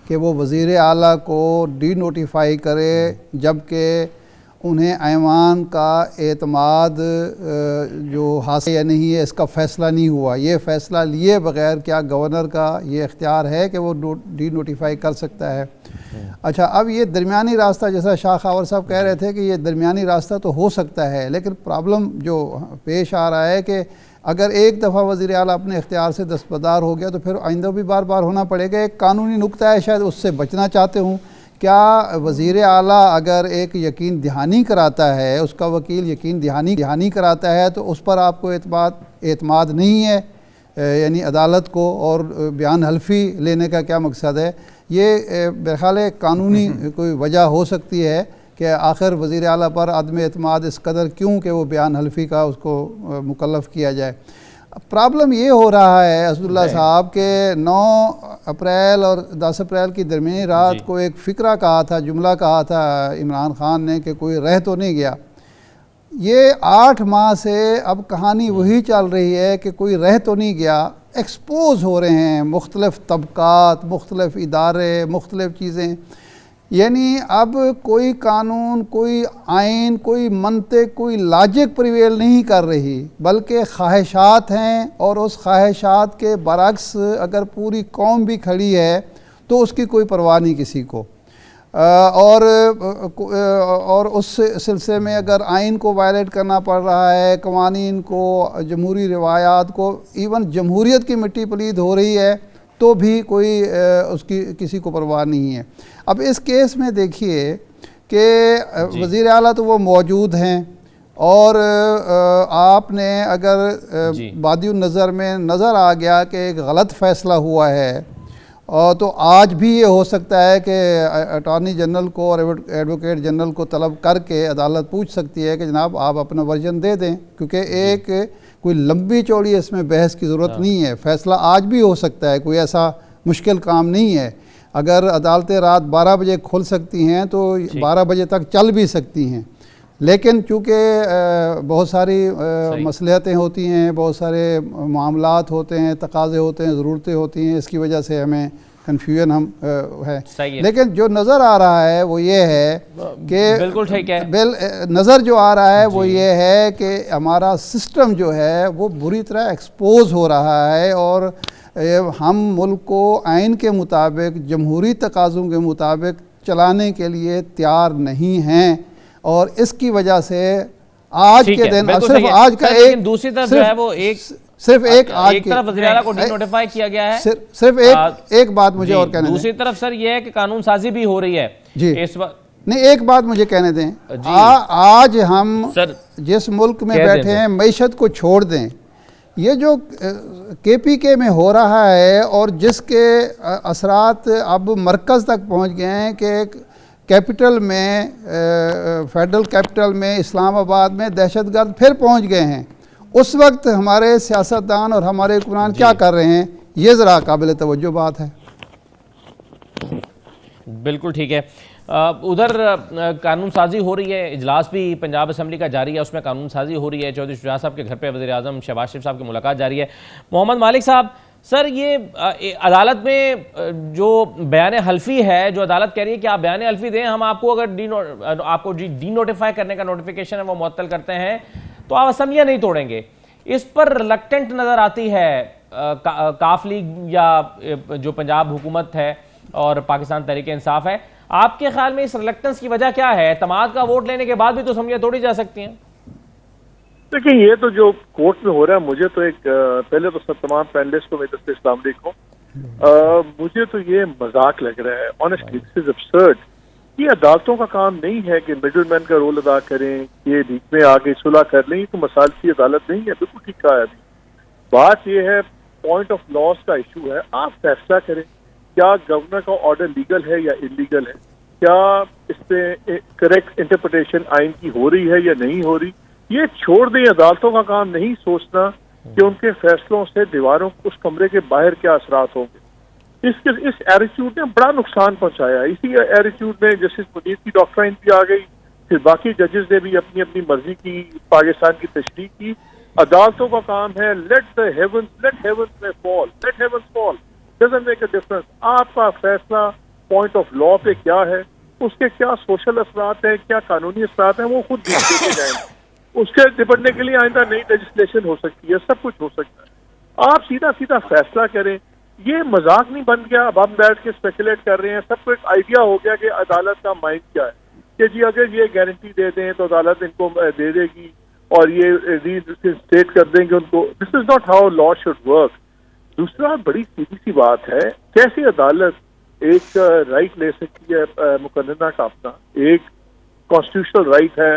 کہ وہ وزیر اعلیٰ کو ڈی نوٹیفائی کرے جبکہ انہیں ایوان کا اعتماد جو حاصل یا نہیں ہے اس کا فیصلہ نہیں ہوا. یہ فیصلہ لیے بغیر کیا گورنر کا یہ اختیار ہے کہ وہ ڈی نوٹیفائی کر سکتا ہے؟ اچھا, اب یہ درمیانی راستہ جیسا شاہ خاور صاحب کہہ رہے تھے کہ یہ درمیانی راستہ تو ہو سکتا ہے, لیکن پرابلم جو پیش آ رہا ہے کہ اگر ایک دفعہ وزیر اعلیٰ اپنے اختیار سے دستبردار ہو گیا تو پھر آئندہ بھی بار بار ہونا پڑے گا. ایک قانونی نکتہ ہے, شاید اس سے بچنا چاہتے ہوں. کیا وزیر اعلیٰ اگر ایک یقین دہانی کراتا ہے, اس کا وکیل یقین دہانی کراتا ہے, تو اس پر آپ کو اعتماد نہیں ہے, یعنی عدالت کو, اور بیان حلفی لینے کا کیا مقصد ہے؟ یہ میرے خیال ہے قانونی کوئی وجہ ہو سکتی ہے کہ آخر وزیر اعلیٰ پر عدم اعتماد اس قدر کیوں کہ وہ بیان حلفی کا اس کو مکلف کیا جائے. پرابلم یہ ہو رہا ہے اسد اللہ صاحب کہ 9 اپریل اور 10 اپریل کی درمیانی رات کو ایک فقرہ کہا تھا, جملہ کہا تھا عمران خان نے کہ کوئی رہ تو نہیں گیا. یہ 8 ماہ سے اب کہانی وہی چل رہی ہے کہ کوئی رہ تو نہیں گیا. ایکسپوز ہو رہے ہیں مختلف طبقات, مختلف ادارے, مختلف چیزیں. یعنی اب کوئی قانون، کوئی آئین، کوئی منطق، کوئی لاجک پریویل نہیں کر رہی، بلکہ خواہشات ہیں، اور اس خواہشات کے برعکس اگر پوری قوم بھی کھڑی ہے تو اس کی کوئی پرواہ نہیں کسی کو، اور اس سلسلے میں اگر آئین کو وائلیٹ کرنا پڑ رہا ہے، قوانین کو، جمہوری روایات کو، ایون جمہوریت کی مٹی پلید ہو رہی ہے تو بھی کوئی اس کی کسی کو پرواہ نہیں ہے۔ اب اس کیس میں دیکھیے کہ وزیر اعلیٰ تو وہ موجود ہیں، اور آپ نے اگر بادی النظر میں نظر آ گیا کہ ایک غلط فیصلہ ہوا ہے، تو آج بھی یہ ہو سکتا ہے کہ اٹارنی جنرل کو اور ایڈوکیٹ جنرل کو طلب کر کے عدالت پوچھ سکتی ہے کہ جناب آپ اپنا ورژن دے دیں، کیونکہ کوئی لمبی چوڑی اس میں بحث کی ضرورت نہیں ہے، فیصلہ آج بھی ہو سکتا ہے، کوئی ایسا مشکل کام نہیں ہے۔ اگر عدالتیں رات 12 بجے کھل سکتی ہیں تو 12 بجے تک چل بھی سکتی ہیں، لیکن چونکہ بہت ساری مصلحتیں ہوتی ہیں، بہت سارے معاملات ہوتے ہیں، تقاضے ہوتے ہیں، ضرورتیں ہوتی ہیں، اس کی وجہ سے ہمیں کنفیوژن ہے۔ لیکن جو نظر آ رہا ہے وہ یہ ہے کہ بالکل ٹھیک ہے، نظر جو آ رہا ہے وہ یہ ہے کہ ہمارا سسٹم جو ہے وہ بری طرح ایکسپوز ہو رہا ہے، اور ہم ملک کو آئین کے مطابق، جمہوری تقاضوں کے مطابق چلانے کے لیے تیار نہیں ہیں، اور اس کی وجہ سے آج کے دن صرف آج کا ایک دوسری طرف جو ہے وہ صرف ایک طرف وزیر اعلیٰ کو ڈی نوٹیفائی کیا گیا ہے، صرف ایک بات مجھے اور کہنے دیں، دوسری طرف سر یہ ہے کہ قانون سازی بھی ہو رہی ہے اس وقت۔ نہیں، ایک بات مجھے کہنے دیں، آج ہم جس ملک میں بیٹھے ہیں معیشت کو چھوڑ دیں، یہ جو کے پی کے میں ہو رہا ہے اور جس کے اثرات اب مرکز تک پہنچ گئے ہیں کہ کیپٹل میں، فیڈرل کیپٹل میں، اسلام آباد میں دہشت گرد پھر پہنچ گئے ہیں، اس وقت ہمارے سیاستدان اور ہمارے حکمران کیا کر رہے ہیں، یہ ذرا قابل توجہ بات ہے۔ بالکل ٹھیک ہے۔ ادھر قانون سازی ہو رہی ہے، اجلاس بھی پنجاب اسمبلی کا جاری ہے، اس میں قانون سازی ہو رہی ہے، چودھری شجاع صاحب کے گھر پہ وزیر اعظم شہباز شریف صاحب کی ملاقات جاری ہے۔ محمد مالک صاحب، سر یہ عدالت میں جو بیان حلفی ہے، جو عدالت کہہ رہی ہے کہ آپ بیان حلفی دیں، ہم آپ کو اگر آپ کو ڈی نوٹیفائی کرنے کا نوٹیفیکیشن ہے وہ معطل کرتے ہیں تو آپ اسمبلیاں نہیں توڑیں گے، اس پر ریلکٹنٹ نظر آتی ہے کاف لیگ یا جو پنجاب حکومت ہے اور پاکستان تحریک انصاف ہے۔ آپ کے خیال میں اس ریلکٹنس کی وجہ کیا ہے؟ اعتماد کا ووٹ لینے کے بعد بھی تو اسمبلیاں توڑی جا سکتی ہیں۔ دیکھیں، یہ تو جو کورٹ میں ہو رہا ہے، مجھے تو پہلے تو سب تمام پینلسٹ کو میری طرف سے السلام علیکم، مجھے تو یہ مذاق لگ رہا ہے، آنیسٹلی دس از ابسرڈ۔ یہ عدالتوں کا کام نہیں ہے کہ مڈل مین کا رول ادا کریں، یہ بیچ میں آگے صلح کر لیں، یہ تو مسائل کی عدالت نہیں ہے، بالکل ٹھیک کہا ہے ابھی۔ بات یہ ہے پوائنٹ آف لاس کا ایشو ہے، آپ فیصلہ کریں کیا گورنر کا آرڈر لیگل ہے یا انلیگل ہے، کیا اس پہ کریکٹ انٹرپریٹیشن آئین کی ہو رہی ہے یا نہیں ہو رہی، یہ چھوڑ دیں۔ عدالتوں کا کام نہیں سوچنا کہ ان کے فیصلوں سے دیواروں اس کمرے کے باہر کیا اثرات ہوں گے۔ اس ایٹیٹیوڈ نے بڑا نقصان پہنچایا، اسی ایٹیٹیوڈ میں جسٹس منیر کی ڈاکٹرائن بھی آ گئی، پھر باقی ججز نے بھی اپنی اپنی مرضی کی پاکستان کی تشریح کی۔ عدالتوں کا کام ہے لیٹ ہیونز میں فال، let heavens fall, doesn't make a difference. آپ کا فیصلہ پوائنٹ آف لا پہ کیا ہے، اس کے کیا سوشل اثرات ہیں، کیا قانونی اثرات ہیں، وہ خود دیکھتے جائیں گے۔ اس کے نپٹنے کے لیے آئندہ نئی لیجسلیشن ہو سکتی ہے، سب کچھ ہو سکتا ہے۔ آپ سیدھا فیصلہ کریں، یہ مذاق نہیں بن گیا۔ اب ہم بیٹھ کے اسپیکولیٹ کر رہے ہیں، سب کو ایک آئیڈیا ہو گیا کہ عدالت کا مائنڈ کیا ہے، کہ جی اگر یہ گارنٹی دے دیں تو عدالت ان کو دے دے گی اور یہ اسٹیٹ کر دیں گے ان کو۔ This is not how law should work. دوسرا بڑی سیدھی سی بات ہے، کیسے عدالت ایک رائٹ لے سکتی ہے مقننہ کا اپنا، ایک کانسٹیٹیوشنل رائٹ ہے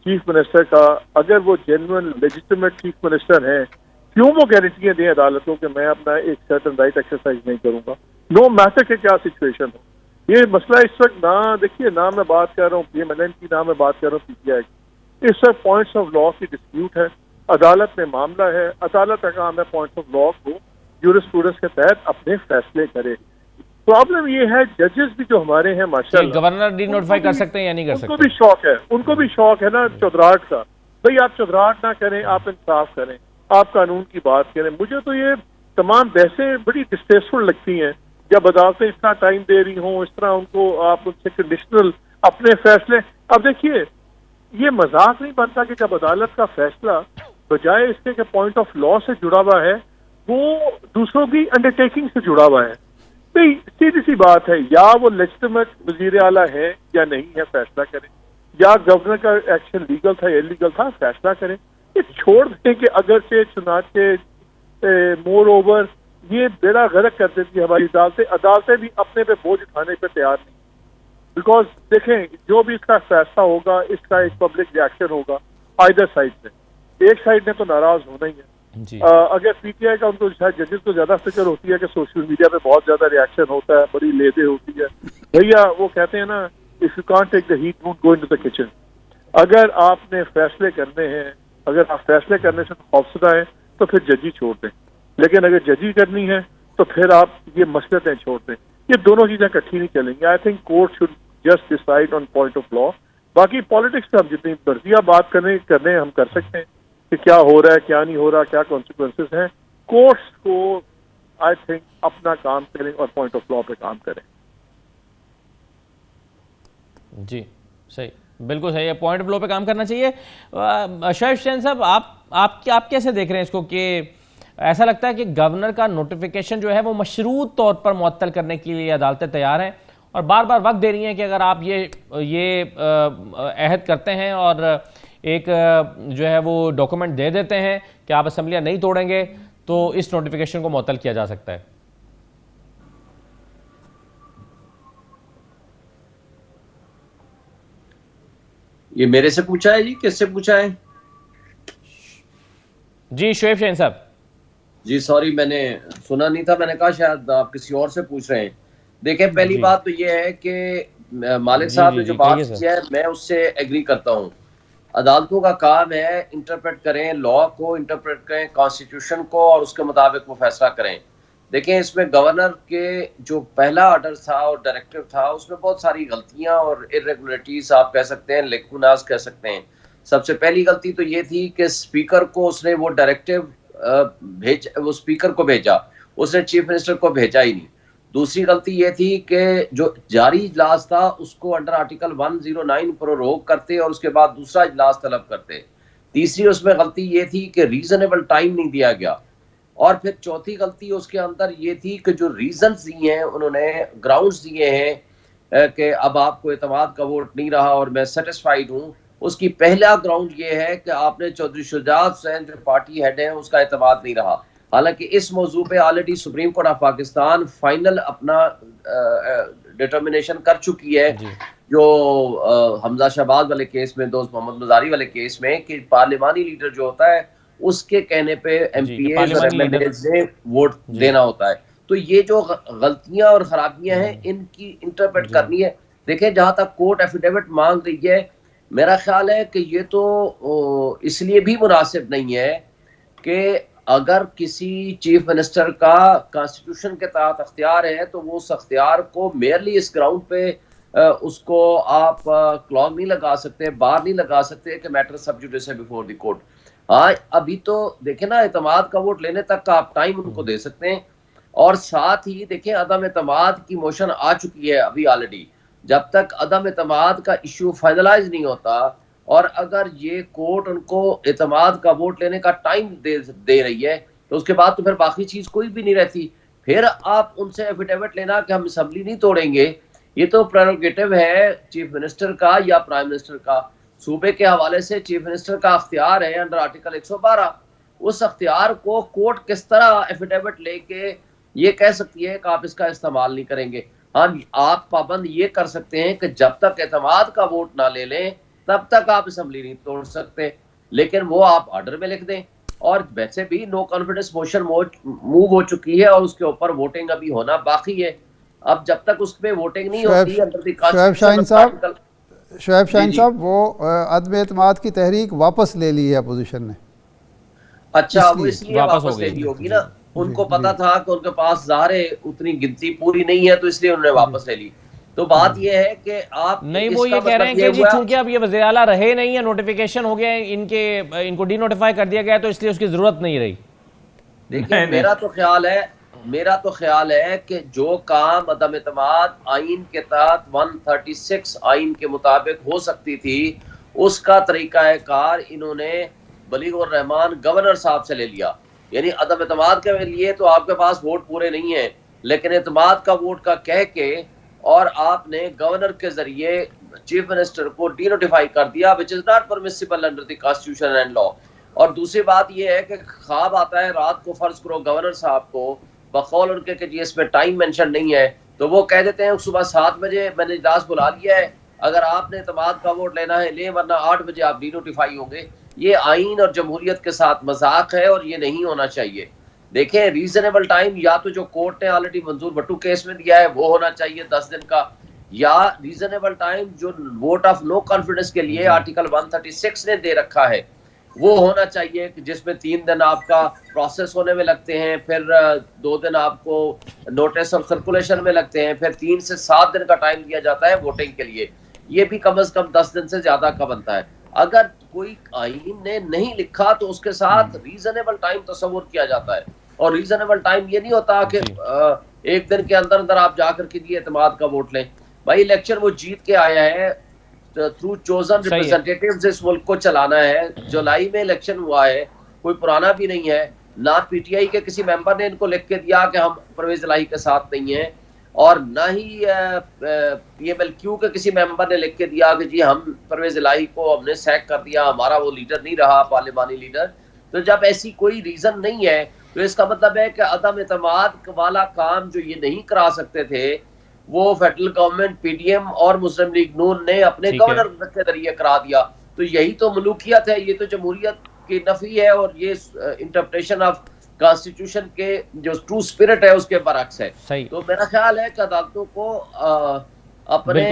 چیف منسٹر کا، اگر وہ جینوئن لیجٹیمیٹ چیف منسٹر ہیں، کیوں وہ گارنٹیاں دیں عدالتوں کہ میں اپنا ایک سرٹن رائٹ ایکسرسائز نہیں کروں گا، نو میٹر کہ کیا سچویشن ہو۔ یہ مسئلہ اس وقت دیکھیے، نہ میں بات کر رہا ہوں پی ایم ایل این کی، نہ میں بات کر رہا ہوں پی ٹی آئی کی، اس وقت پوائنٹس آف لا کی ڈسپیوٹ ہے، عدالت میں معاملہ ہے، عدالت کا کام ہے پوائنٹس آف لا کو جورسپروڈنس کے تحت اپنے فیصلے کرے۔ پرابلم یہ ہے ججز بھی جو ہمارے ہیں ماشاءاللہ، گورنر ڈی نوٹیفائی کر سکتے ہیں یا نہیں کر سکتے، ان کو بھی شوق ہے نا چودراہٹ کا۔ بھئی آپ چودراہٹ نہ کریں، آپ انصاف کریں، آپ قانون کی بات کریں۔ مجھے تو یہ تمام بحثیں بڑی ڈسٹریسفل لگتی ہیں جب عدالتیں اتنا ٹائم دے رہی ہوں، اس طرح ان کو آپ ان سے کنڈیشنل اپنے فیصلے. اب دیکھیے یہ مذاق نہیں بنتا کہ جب عدالت کا فیصلہ بجائے اس کے کہ پوائنٹ آف لا سے جڑا ہوا ہے وہ دوسروں کی انڈرٹیکنگ سے جڑا ہوا ہے. بھئی سیدھی سی بات ہے، یا وہ لیجٹمیٹ وزیر اعلیٰ ہے یا نہیں ہے فیصلہ کریں، یا گورنر کا ایکشن لیگل تھا یا انلیگل تھا فیصلہ کریں. یہ چھوڑ دیں کہ اگرچہ چنانچہ مور اوور یہ بیڑا غرق کر دیتی ہے ہماری عدالتیں بھی اپنے پہ بوجھ اٹھانے پہ تیار نہیں. بیکاز دیکھیں جو بھی اس کا فیصلہ ہوگا اس کا ایک پبلک ریئیکشن ہوگا آئدر سائڈ سے. ایک سائڈ نے تو ناراض ہونا ہی ہے. اگر پی ٹی آئی کا ان کو شاید ججز کو زیادہ فکر ہوتی ہے کہ سوشل میڈیا پہ بہت زیادہ ریئیکشن ہوتا ہے، بڑی لیدے ہوتی ہے. بھیا وہ کہتے ہیں نا if you can't take the heat don't go into the kitchen. اگر آپ نے فیصلے کرنے ہیں، اگر آپ فیصلے کرنے سے خوفزدہ ہیں تو پھر ججی چھوڑ دیں، لیکن اگر ججی کرنی ہے تو پھر آپ یہ مسئلتیں چھوڑ دیں. یہ دونوں چیزیں اکٹھی نہیں چلیں گی. I think court should just decide on point of law. باقی پالیٹکس پہ ہم جتنی مرضیہ بات کرنے ہم کر سکتے ہیں کہ کیا ہو رہا ہے کیا نہیں ہو رہا، کیا کانسیکوینسز ہیں. کورٹس کو آئی تھنک اپنا کام کریں اور پوائنٹ آف لا پہ کام کریں. جی صحیح، بالکل صحیح ہے، پوائنٹ آف لا پہ کام کرنا چاہیے. شعیب حسین صاحب آپ کیسے دیکھ رہے ہیں اس کو کہ ایسا لگتا ہے کہ گورنر کا نوٹیفیکیشن جو ہے وہ مشروط طور پر معطل کرنے کے لیے عدالتیں تیار ہیں اور بار بار وقت دے رہی ہیں کہ اگر آپ یہ عہد کرتے ہیں اور ایک جو ہے وہ ڈاکومنٹ دے دیتے ہیں کہ آپ اسمبلیاں نہیں توڑیں گے تو اس نوٹیفیکیشن کو معطل کیا جا سکتا ہے. یہ میرے سے پوچھا ہے جی؟ کس سے پوچھا ہے؟ جی شعیب شاہین صاحب. جی سوری میں نے سنا نہیں تھا، میں نے کہا شاید آپ کسی اور سے پوچھ رہے ہیں. دیکھیں پہلی بات تو یہ ہے کہ مالک صاحب نے جو بات کی ہے میں اس سے ایگری کرتا ہوں. عدالتوں کا کام ہے انٹرپریٹ کریں، لا کو انٹرپریٹ کریں، کانسٹیٹیوشن کو، اور اس کے مطابق وہ فیصلہ کریں. دیکھیں اس میں گورنر کے جو پہلا آرڈر تھا اور ڈائریکٹو تھا اس میں بہت ساری غلطیاں اور ارریگولیٹیز آپ کہہ سکتے ہیں، لیکوناز کہہ سکتے ہیں. سب سے پہلی غلطی تو یہ تھی کہ اسپیکر کو اس نے وہ ڈائریکٹو وہ اسپیکر کو بھیجا، اس نے چیف منسٹر کو بھیجا ہی نہیں. دوسری غلطی یہ تھی کہ جو جاری اجلاس تھا اس کو انڈر آرٹیکل 109 پروروگ کرتے اور اس کے بعد دوسرا اجلاس طلب کرتے. تیسری اس میں غلطی یہ تھی کہ ریزنیبل ٹائم نہیں دیا گیا. اور پھر چوتھی غلطی اس کے اندر یہ تھی کہ جو ریزنز دیے ہیں انہوں نے، گراؤنڈز دیے ہیں کہ اب آپ کو اعتماد کا ووٹ نہیں رہا اور میں سیٹسفائیڈ ہوں، اس کی پہلا گراؤنڈ یہ ہے کہ آپ نے چودھری شجاعت حسین جو پارٹی ہیڈ ہیں اس کا اعتماد نہیں رہا. حالانکہ اس موضوع پہ already supreme court of Pakistan final اپنا ڈٹرمنیشن کر چکی ہے جو حمزہ شہباز والے کیس میں، دوست محمد مزاری والے کیس میں، کہ پارلیمانی لیڈر جو ہوتا ہے اس کے کہنے پہ ایم پی ایز اور ایم ایل ایز نے ووٹ دینا ہوتا ہے. تو یہ جو غلطیاں اور خرابیاں ہیں ان کی انٹرپریٹ کرنی ہے. دیکھیں جہاں تک کورٹ ایفیڈیوٹ مانگ رہی ہے، میرا خیال ہے کہ یہ تو اس لیے بھی مناسب نہیں ہے کہ اگر کسی چیف منسٹر کا کانسٹیٹیوشن کے تحت اختیار ہے تو وہ اس اختیار کو میئرلی اس گراؤنڈ پہ اس کو آپ کلوز نہیں لگا سکتے، بار نہیں لگا سکتے کہ میٹر سب جوڈیس ہے بیفور دی کورٹ. ہاں ابھی تو دیکھیں نا اعتماد کا ووٹ لینے تک کا آپ ٹائم ان کو دے سکتے ہیں. اور ساتھ ہی دیکھیں عدم اعتماد کی موشن آ چکی ہے ابھی آلریڈی. جب تک عدم اعتماد کا ایشو فائنلائز نہیں ہوتا اور اگر یہ کورٹ ان کو اعتماد کا ووٹ لینے کا ٹائم دے رہی ہے تو اس کے بعد تو پھر باقی چیز کوئی بھی نہیں رہتی. پھر آپ ان سے ایفیڈیوٹ لینا کہ ہم اسمبلی نہیں توڑیں گے، یہ تو پریروگیٹو ہے چیف منسٹر کا یا پرائم منسٹر کا. صوبے کے حوالے سے چیف منسٹر کا اختیار ہے انڈر آرٹیکل 112. اس اختیار کو کورٹ کس طرح ایفیڈیوٹ لے کے یہ کہہ سکتی ہے کہ آپ اس کا استعمال نہیں کریں گے. ہاں آپ پابند یہ کر سکتے ہیں کہ جب تک اعتماد کا ووٹ نہ لے لیں تب تک آپ اسمبلی نہیں توڑ سکتے، لیکن وہ آپ آرڈر میں لکھ دیں. اور ویسے بھی نو کانفیڈنس موشن موو ہو چکی ہے اور اس کے اوپر ووٹنگ ابھی ہونا باقی ہے. اب جب تک اس پہ ووٹنگ نہیں ہوتی شعیب شاہین صاحب وہ عدم اعتماد کی تحریک واپس لے لی ہے اپوزیشن نے. اچھا وہ اس لیے واپس لے لی ہوگی نا، ان کو پتا تھا کہ ان کے پاس ظاہر اتنی گنتی پوری نہیں ہے تو اس لیے انہوں نے واپس لے لی. تو بات یہ ہے کہ آپ نہیں، وہ یہ کہہ رہے ہیں کہ جی چونکہ اب یہ وزیر اعلیٰ رہے نہیں ہے، نوٹیفیکیشن ہو گیا ان کو ڈی نوٹیفائی کر دیا گیا تو اس لیے اس کی ضرورت نہیں رہی. دیکھیں میرا تو خیال ہے میرا تو خیال ہے کہ جو کام عدم اعتماد آئین کے تحت 136 آئین کے مطابق ہو سکتی تھی اس کا طریقہ کار انہوں نے بلیغ الرحمان گورنر صاحب سے لے لیا. یعنی عدم اعتماد کے لیے تو آپ کے پاس ووٹ پورے نہیں ہیں, لیکن اعتماد کا ووٹ کا کہہ کے اور آپ نے گورنر کے ذریعے چیف منسٹر کو ڈی نوٹیفائی کر دیا which is not permissible under the constitution and law. اور دوسری بات یہ ہے کہ خواب آتا ہے رات کو, فرض کرو گورنر صاحب کو بقول ان کے کہ جی اس میں ٹائم مینشن نہیں ہے, تو وہ کہہ دیتے ہیں صبح 7 بجے میں نے اجلاس بلا لیا ہے, اگر آپ نے اعتماد کا ووٹ لینا ہے لیں ورنہ 8 بجے آپ ڈی نوٹیفائی ہوں گے. یہ آئین اور جمہوریت کے ساتھ مذاق ہے اور یہ نہیں ہونا چاہیے. دیکھیں ریزنیبل ٹائم یا تو جو کورٹ نے آلریڈی منظور بھٹو کیس میں دیا ہے وہ ہونا چاہیے 10 دن کا, یا ریزنیبل ٹائم جو ووٹ آف نو کانفیڈنس کے لیے آرٹیکل 136 نے دے رکھا ہے وہ ہونا چاہیے, جس میں 3 دن آپ کا پروسیس ہونے میں لگتے ہیں, پھر 2 دن آپ کو نوٹس اور سرکولیشن میں لگتے ہیں, پھر 3 سے 7 دن کا ٹائم دیا جاتا ہے ووٹنگ کے لیے. یہ بھی کم از کم 10 دن سے زیادہ کا بنتا ہے. اگر کوئی آئین نے نہیں لکھا تو اس کے ساتھ ریزنیبل ٹائم تصور کیا جاتا ہے, اور ریزنیبل ٹائم یہ نہیں ہوتا کہ ایک دن کے اندر اندر آپ جا کر کے لیے اعتماد کا ووٹ لیں. بھائی الیکشن وہ جیت کے آیا ہے, تھرو چوزن ریپرزینٹیٹیوز اس ملک کو چلانا ہے. جولائی میں الیکشن ہوا ہے, کوئی پرانا بھی نہیں ہے, نہ پی ٹی آئی کے کسی ممبر نے ان کو لکھ کے دیا کہ ہم پرویز الہی کے ساتھ نہیں ہیں, اور نہ ہی پی ایم ایل کیو کے کسی ممبر نے لکھ کے دیا کہ جی ہم پرویز الہی کو ہم نے سیک کر دیا, ہمارا وہ لیڈر نہیں رہا پارلیمانی لیڈر. تو جب ایسی کوئی ریزن نہیں ہے تو اس کا مطلب ہے کہ عدم اعتماد والا کام جو یہ نہیں کرا سکتے تھے وہ federal government P D M اور مسلم لیگ نون نے اپنے گورنر کے ذریعے کرا دیا. تو یہی تو ملوکیت ہے, یہ تو جمہوریت کی نفی ہے, اور یہ انٹرپریشن آف کانسٹیٹیوشن کے جو ٹرو اسپرٹ ہے اس کے برعکس ہے. تو میرا خیال ہے کہ عدالتوں کو اپنے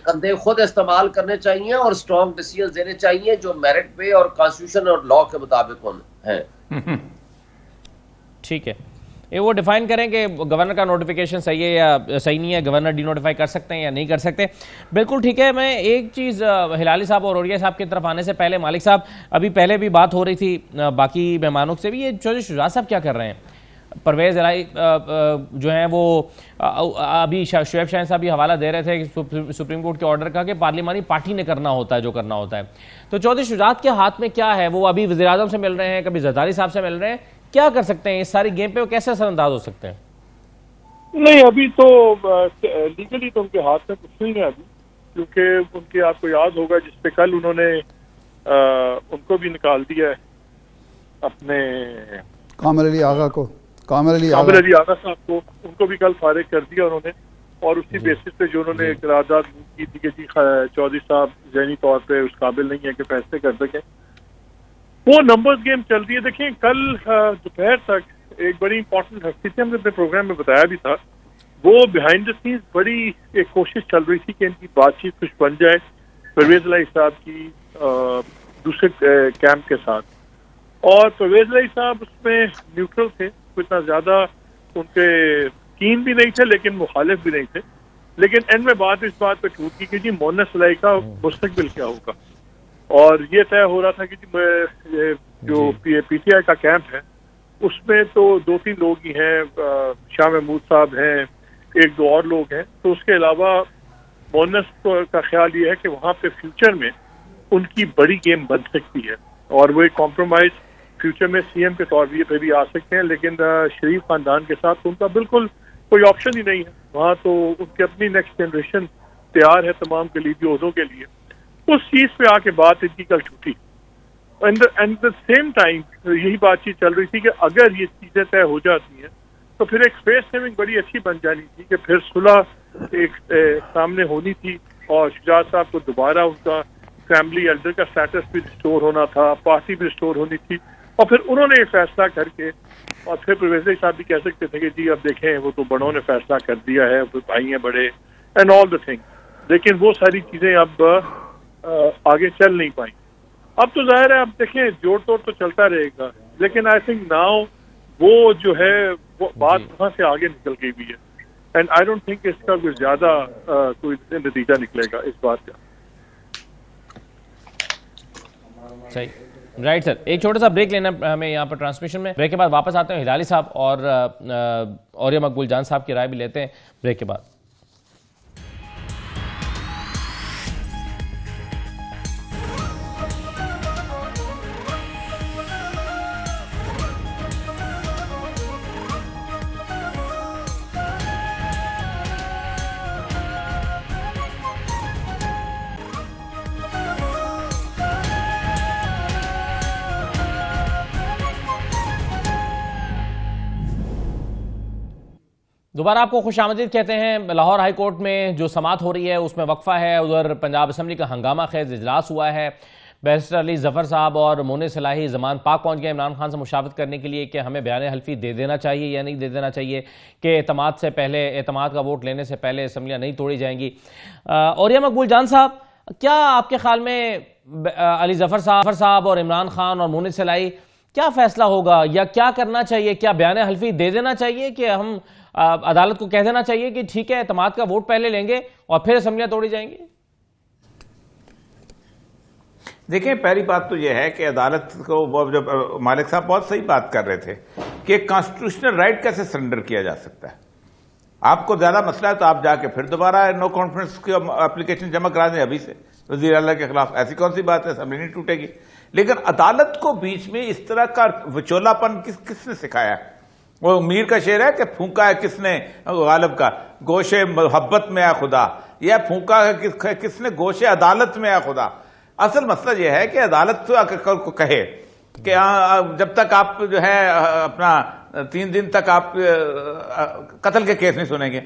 کندھے خود استعمال کرنے چاہیے اور اسٹرانگ ڈیسیژن دینے چاہیے جو میرٹ پہ اور کانسٹیٹیوشن اور لا کے مطابق ہیں. ٹھیک ہے, یہ وہ ڈیفائن کریں کہ گورنر کا نوٹیفیکیشن صحیح ہے یا صحیح نہیں ہے, گورنر ڈی نوٹیفائی کر سکتے ہیں یا نہیں کر سکتے. بالکل ٹھیک ہے. میں ایک چیز ہلالی صاحب اور اوریہ صاحب کی طرف آنے سے پہلے, مالک صاحب ابھی پہلے بھی بات ہو رہی تھی باقی مہمانوں سے بھی, یہ چودھری شجاعت صاحب کیا کر رہے ہیں؟ پرویز الہی جو ہیں وہ ابھی شعیب شاہین صاحب یہ حوالہ دے رہے تھے کہ سپریم کورٹ کے آرڈر کا کہ پارلیمانی پارٹی نے کرنا ہوتا ہے جو کرنا ہوتا ہے. تو چودھری شجاعت کے ہاتھ میں کیا ہے؟ وہ ابھی وزیر اعظم سے مل رہے ہیں, کبھی زرداری صاحب سے مل رہے ہیں, کیا کر سکتے ہیں اس ساری گیم پہ, وہ کیسے اثر انداز ہو سکتے ہیں؟ نہیں ابھی تو لیگلی تو ان کے ہاتھ میں کچھ نہیں ہے ابھی, کیونکہ ان کے آپ کو یاد ہوگا جس پہ کل انہوں نے ان کو بھی نکال دیا ہے, اپنے کامر علی آغا کو, کامر علی آغا صاحب کو, ان کو بھی کل فارغ کر دیا انہوں نے. اور اسی بیسس پہ جو انہوں نے قرارداد کی تھی کہ جی چودھری صاحب ذہنی طور پہ اس قابل نہیں ہے کہ فیصلے کر سکیں, وہ نمبرز گیم چل رہی ہے. دیکھیں کل دوپہر تک ایک بڑی امپورٹنٹ ہستی تھی, ہم نے اپنے پروگرام میں بتایا بھی تھا, وہ بیہائنڈ دا سینس بڑی ایک کوشش چل رہی تھی کہ ان کی بات چیت کچھ بن جائے پرویز الہی صاحب کی دوسرے کیمپ کے ساتھ. اور پرویز الہی صاحب اس میں نیوٹرل تھے, اتنا زیادہ ان کے کین بھی نہیں تھے لیکن مخالف بھی نہیں تھے. لیکن اینڈ میں بات اس بات پہ ٹوٹ کی کہ جی مونس الہی کا مستقبل کیا ہوگا, اور یہ طے ہو رہا تھا کہ جو پی ٹی آئی کا کیمپ ہے اس میں تو 2-3 لوگ ہی ہیں, شاہ محمود صاحب ہیں, 1-2 اور لوگ ہیں. تو اس کے علاوہ مونس کا خیال یہ ہے کہ وہاں پہ فیوچر میں ان کی بڑی گیم بن سکتی ہے, اور وہ ایک کمپرومائز فیوچر میں سی ایم کے طور پہ بھی آ سکتے ہیں. لیکن شریف خاندان کے ساتھ ان کا بالکل کوئی آپشن ہی نہیں ہے وہاں, تو ان کی اپنی نیکسٹ جنریشن تیار ہے تمام کلیدی عہدوں کے لیے. اس چیز پہ آ کے بات ان کی کل چھوٹی, اینڈ دا سیم ٹائم یہی بات چیت چل رہی تھی کہ اگر یہ چیزیں طے ہو جاتی ہیں تو پھر ایک اسپیس سیونگ بڑی اچھی بن جانی تھی کہ پھر صلح ایک سامنے ہونی تھی, اور شجاعت صاحب کو دوبارہ ان کا فیملی ایلڈر کا اسٹیٹس بھی ریسٹور ہونا تھا, پارٹی بھی ریسٹور ہونی تھی, اور پھر انہوں نے یہ فیصلہ کر کے, اور پھر پرویز الہی صاحب بھی کہہ سکتے تھے کہ جی اب دیکھیں وہ تو بڑوں نے فیصلہ کر دیا ہے, بھائی ہیں بڑے اینڈ آل دا تھنگ. لیکن وہ ساری چیزیں اب آگے چل نہیں پائیں. اب تو ظاہر ہے اب دیکھیں جوڑ توڑ تو چلتا رہے گا, لیکن آئی تھنک ناؤ وہ جو ہے وہ بات وہاں سے آگے نکل گئی بھی ہے, اینڈ آئی ڈونٹ تھنک اس کا کوئی زیادہ کوئی نتیجہ نکلے گا اس بات کا. صحیح. رائٹ سر، ایک چھوٹا سا بریک لینا ہمیں یہاں پر ٹرانسمیشن میں. بریک کے بعد واپس آتے ہیں ہلالی صاحب اور مقبول جان صاحب کی رائے بھی لیتے ہیں بریک کے بعد. دوبارہ آپ کو خوش آمدید کہتے ہیں. لاہور ہائی کورٹ میں جو سماعت ہو رہی ہے اس میں وقفہ ہے. ادھر پنجاب اسمبلی کا ہنگامہ خیز اجلاس ہوا ہے. بیرسٹر علی ظفر صاحب اور مونس الہی زمان پاک پہنچ گئے عمران خان سے مشاورت کرنے کے لیے کہ ہمیں بیان حلفی دے دینا چاہیے یا نہیں دے دینا چاہیے, کہ اعتماد کا ووٹ لینے سے پہلے اسمبلیاں نہیں توڑی جائیں گی. اور مقبول جان صاحب, کیا آپ کے خیال میں علی ظفر صاحب اور عمران خان اور مونس الہی کیا فیصلہ ہوگا, یا کیا کرنا چاہیے؟ کیا بیان حلفی دے دینا چاہیے کہ ہم عدالت کو کہہ دینا چاہیے کہ ٹھیک ہے اعتماد کا ووٹ پہلے لیں گے اور پھر اسمبلیاں توڑی جائیں گی؟ دیکھیں, پہلی بات تو یہ ہے کہ عدالت کو جب مالک صاحب بہت صحیح بات کر رہے تھے کہ کانسٹیٹیوشنل رائٹ کیسے سرنڈر کیا جا سکتا ہے. آپ کو زیادہ مسئلہ ہے تو آپ جا کے پھر دوبارہ نو کانفیڈنس کی اپلیکیشن جمع کرا دیں ابھی سے وزیر اعلیٰ کے خلاف. ایسی کون سی بات ہے, اسمبلی نہیں ٹوٹے گی. لیکن عدالت کو بیچ میں اس طرح کا وچولا پن کس نے سکھایا ہے؟ وہ میر کا شعر ہے کہ پھونکا ہے کس نے غالب کا گوشے محبت میں ہے خدا, یا پھونکا ہے کس نے گوشے عدالت میں ہے خدا. اصل مسئلہ یہ ہے کہ عدالت کو کہے کہ جب تک آپ جو ہے اپنا 3 دن تک آپ قتل کے کیس نہیں سنیں گے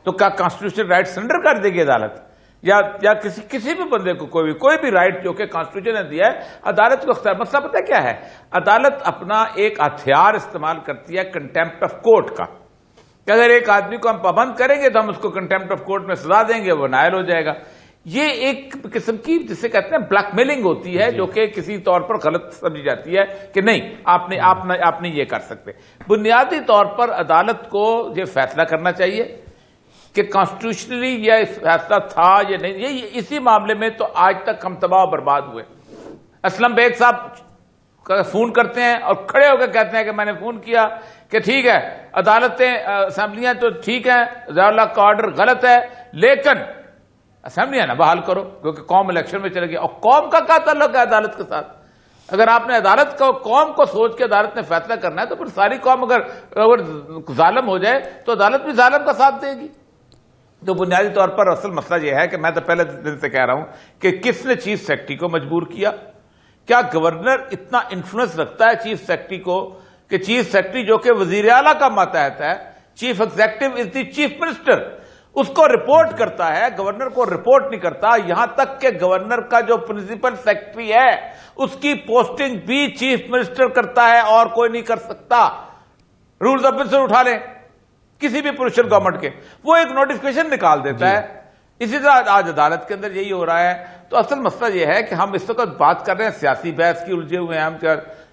تو کیا کانسٹیٹیوشنل رائٹ سرنڈر کر دے گی عدالت؟ یا کسی بھی بندے کو کوئی بھی رائٹ جو کہ کانسٹیٹیوشن نے دیا ہے عدالت کو اختیار. مسئلہ پتہ کیا ہے, عدالت اپنا ایک ہتھیار استعمال کرتی ہے کنٹیمپٹ آف کورٹ کا, کہ اگر ایک آدمی کو ہم پابند کریں گے تو ہم اس کو کنٹیمپٹ آف کورٹ میں سزا دیں گے, وہ نائل ہو جائے گا. یہ ایک قسم کی جسے کہتے ہیں بلیک میلنگ ہوتی ہے, جو کہ کسی طور پر غلط سمجھی جاتی ہے کہ نہیں آپ نے یہ کر سکتے. بنیادی طور پر عدالت کو یہ فیصلہ کرنا چاہیے کہ کانسٹیٹیوشنلی یہ فیصلہ تھا یا نہیں. یہ اسی معاملے میں تو آج تک ہم تباہ و برباد ہوئے. اسلم بیگ صاحب فون کرتے ہیں اور کھڑے ہو کے کہتے ہیں کہ میں نے فون کیا کہ ٹھیک ہے عدالتیں اسمبلیاں تو ٹھیک ہیں, ضیاء اللہ کا آرڈر غلط ہے, لیکن اسمبلیاں نہ بحال کرو کیونکہ قوم الیکشن میں چلے گی. اور قوم کا کیا تعلق ہے عدالت کے ساتھ؟ اگر آپ نے عدالت کو قوم کو سوچ کے عدالت نے فیصلہ کرنا ہے تو پھر ساری قوم اگر ظالم ہو جائے تو عدالت بھی ظالم کا ساتھ دے گی. تو بنیادی طور پر اصل مسئلہ یہ ہے کہ میں تو پہلے دن سے کہہ رہا ہوں کہ کس نے چیف سیکرٹری کو مجبور کیا؟ کیا گورنر اتنا انفلوئنس رکھتا ہے چیف سیکرٹری کو کہ چیف سیکرٹری جو کہ وزیر اعلیٰ کا ماتحت ہے, chief executive is the chief minister, اس کو رپورٹ کرتا ہے, گورنر کو رپورٹ نہیں کرتا. یہاں تک کہ گورنر کا جو پرنسپل سیکرٹری ہے اس کی پوسٹنگ بھی چیف منسٹر کرتا ہے اور کوئی نہیں کر سکتا. رولز آف منسٹر اٹھا لیں کسی بھی پوزیشن گورنمنٹ کے, وہ ایک نوٹیفکیشن نکال دیتا ہے. اسی طرح آج عدالت کے اندر یہی ہو رہا ہے. تو اصل مسئلہ یہ ہے کہ ہم اس وقت بات کر رہے ہیں سیاسی بحث کی, الجھے ہوئے ہیں ہم,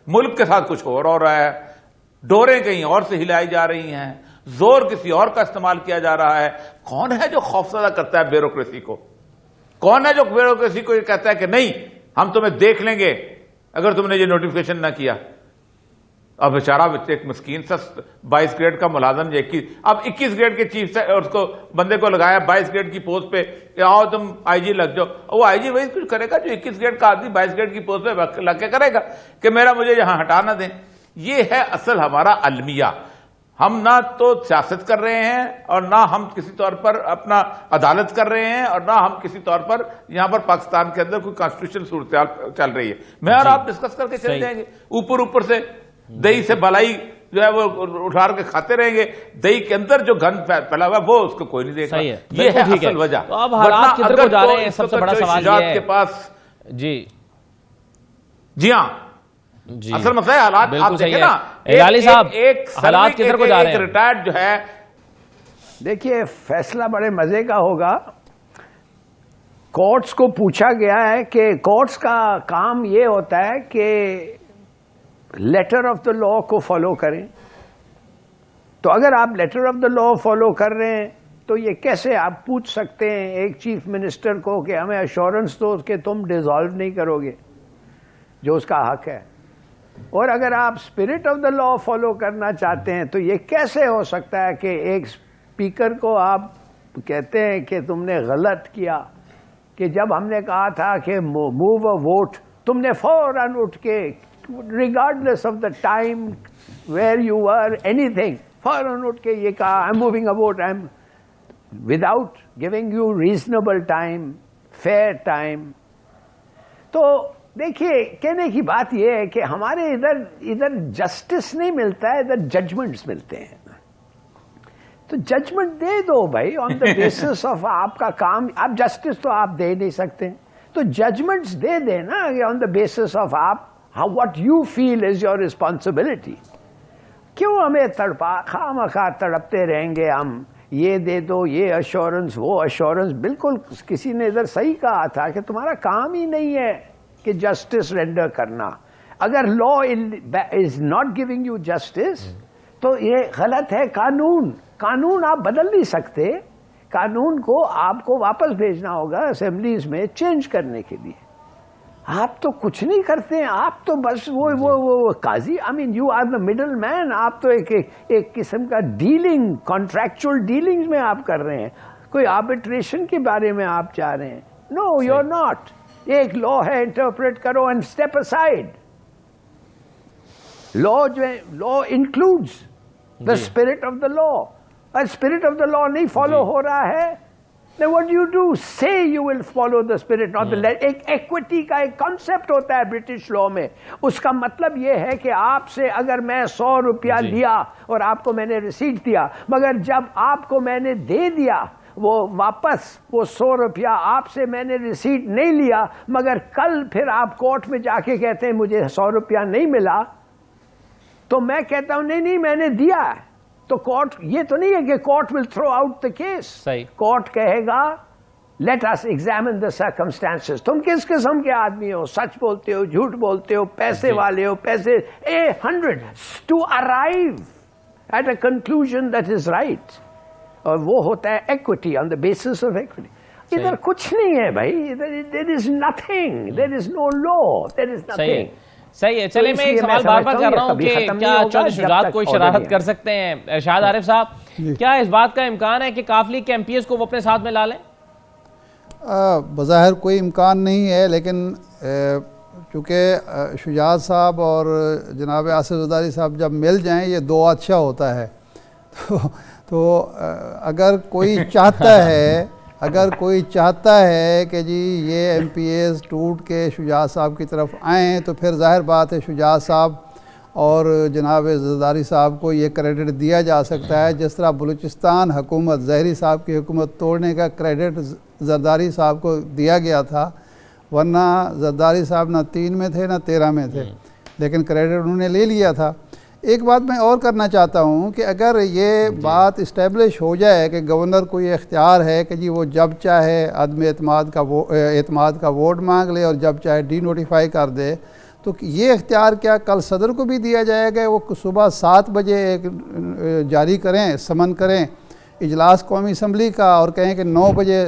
ملک کے ساتھ کچھ اور ہو رہا ہے, ڈوریں کہیں اور سے ہلائی جا رہی ہیں, زور کسی اور کا استعمال کیا جا رہا ہے. کون ہے جو خوفزدہ کرتا ہے بیوروکریسی کو؟ کون ہے جو بیوروکریسی کو یہ کہتا ہے کہ نہیں ہم تمہیں دیکھ لیں گے اگر تم نے یہ نوٹیفکیشن نہ کیا؟ اب بیچارہ ایک مسکین سا 22 گریڈ کا ملازم, اب 21 گریڈ کے چیف سے اس کو بندے کو لگایا 22 گریڈ کی پوسٹ پہ کہ آؤ تم آئی جی لگ جاؤ. وہ آئی جی وہی کچھ کرے گا جو 21 گریڈ کا آدمی 22 گریڈ کی پوسٹ پہ لگ کے کرے گا کہ مجھے یہاں ہٹا نہ دیں. یہ ہے اصل ہمارا المیہ. ہم نہ تو سیاست کر رہے ہیں اور نہ ہم کسی طور پر اپنا عدالت کر رہے ہیں اور نہ ہم کسی طور پر یہاں پر پاکستان کے اندر کوئی کانسٹیٹیوشن صورتحال چل رہی ہے. میں اور آپ ڈسکس کر کے چل جائیں گے, اوپر سے دہی سے بلائی جو ہے وہ اٹھا کے کھاتے رہیں گے. دہی کے اندر جو گند پھیلا ہوا ہے وہ اس کو کوئی نہیں دیکھ رہا. یہ ہے اصل وجہ. اب حالات کدھر کو جا رہے ہیں, سب سے بڑا سوال یہ ہے کے پاس. جی ہاں, اصل مسئلہ ہے حالات. آپ دیکھیں نا ہلالی صاحب, حالات کدھر کو جا رہے ہیں؟ ریٹائرڈ جو ہے, دیکھیے فیصلہ بڑے مزے کا ہوگا. کورٹس کو پوچھا گیا ہے کہ کورٹس کا کام یہ ہوتا ہے کہ لیٹر آف دا لا کو فالو کریں. تو اگر آپ letter of the law follow کر رہے ہیں تو یہ کیسے آپ پوچھ سکتے ہیں ایک چیف منسٹر کو کہ ہمیں ایشورنس دو کہ تم ڈیزالو نہیں کرو گے؟ جو اس کا حق ہے. اور اگر آپ spirit of the law follow کرنا چاہتے ہیں تو یہ کیسے ہو سکتا ہے کہ ایک اسپیکر کو آپ کہتے ہیں کہ تم نے غلط کیا, کہ جب ہم نے کہا تھا کہ موو اے ووٹ, تم نے فوراً اٹھ کے regardless of the time where you are anything, فوراً اٹھ کے یہ کہا I'm moving a vote, I'm without giving you reasonable time, fair time. تو دیکھیے کہنے کی بات یہ ہے کہ ہمارے ادھر جسٹس نہیں ملتا ہے, ادھر ججمنٹس ملتے ہیں. تو ججمنٹ دے دو بھائی آن دا بیسس آف آپ کا کام. آپ جسٹس تو آپ دے نہیں سکتے, تو ججمنٹس دے دیں نا آن دا بیسس آف آپ what you feel is your responsibility. کیوں ہمیں خواہ تڑپتے رہیں گے ہم, یہ دے دو, یہ ایشورنس, وہ ایشورنس. بالکل کسی نے ادھر صحیح کہا تھا کہ تمہارا کام ہی نہیں ہے کہ جسٹس رینڈر کرنا. اگر law is not giving you justice تو یہ غلط ہے. قانون آپ بدل نہیں سکتے, قانون کو آپ کو واپس بھیجنا ہوگا اسمبلیز میں چینج کرنے کے لیے. آپ تو کچھ نہیں کرتے ہیں, آپ تو بس وہ قاضی, I mean you are the middle man. آپ تو ایک قسم کا ڈیلنگ, کانٹریکچوئل ڈیلنگز میں آپ کر رہے ہیں. کوئی آربیٹریشن کے بارے میں آپ چاہ رہے ہیں. نو یو آر ناٹ. ایک لا ہے, انٹرپریٹ کرو اینڈ اسٹیپ اسائڈ. لا جو ہے, law includes the spirit of the law. اور اسپرٹ آف دا لا نہیں فالو ہو رہا ہے, then what do you do? Say you will follow the spirit, not the letter. ایک ایکوٹی کا ایک کانسیپٹ ہوتا ہے برٹش لا میں. اس کا مطلب یہ ہے کہ آپ سے اگر میں 100 روپیہ لیا اور آپ کو میں نے ریسیٹ دیا, مگر جب آپ کو میں نے دے دیا وہ واپس, وہ 100 روپیہ آپ سے میں نے ریسیٹ نہیں لیا, مگر کل پھر آپ کورٹ میں جا کے کہتے ہیں مجھے 100 روپیہ نہیں ملا, تو میں کہتا ہوں نہیں میں نے دیا ہے. تو کورٹ, یہ تو نہیں ہے کہ court will throw out the case. Court کہے گا let us examine the circumstances. تم کس قسم کے آدمی ہو, سچ بولتے ہو, جھوٹ بولتے ہو, پیسے والے ہو, پیسے 100 to arrive at a conclusion that is right. اور وہ ہوتا ہے equity, on the basis of equity. ادھر کچھ نہیں ہے بھائی, دیر is nothing, there is know law, there is nothing. صحیح ہے. چلے میں ایک سوال بار بار کر رہا ہوں کہ کیا چودھری شجاعت کوئی شرارت کر سکتے ہیں؟ شاہد عارف صاحب, کیا اس بات کا امکان ہے کہ کاف لیگ کے ایم پی ایس کو وہ اپنے ساتھ میں لا لیں؟ بظاہر کوئی امکان نہیں ہے, لیکن چونکہ شجاعت صاحب اور جناب آصف زرداری صاحب جب مل جائیں یہ دو بادشاہ ہوتا ہے. تو اگر کوئی چاہتا ہے کہ جی یہ ایم پی ایس ٹوٹ کے شجاعت صاحب کی طرف آئیں, تو پھر ظاہر بات ہے شجاعت صاحب اور جناب زرداری صاحب کو یہ کریڈٹ دیا جا سکتا ہے جس طرح بلوچستان حکومت, ظاہری صاحب کی حکومت توڑنے کا کریڈٹ زرداری صاحب کو دیا گیا تھا. ورنہ زرداری صاحب نہ 3 میں تھے نہ 13 میں تھے, لیکن کریڈٹ انہوں نے لے لیا تھا. ایک بات میں اور کرنا چاہتا ہوں کہ اگر یہ بات اسٹیبلش ہو جائے کہ گورنر کو یہ اختیار ہے کہ جی وہ جب چاہے عدم اعتماد کا ووٹ مانگ لے اور جب چاہے ڈی نوٹیفائی کر دے, تو یہ اختیار کیا کل صدر کو بھی دیا جائے گا؟ وہ صبح 7 بجے ایک جاری کریں, سمن کریں اجلاس قومی اسمبلی کا اور کہیں کہ 9 بجے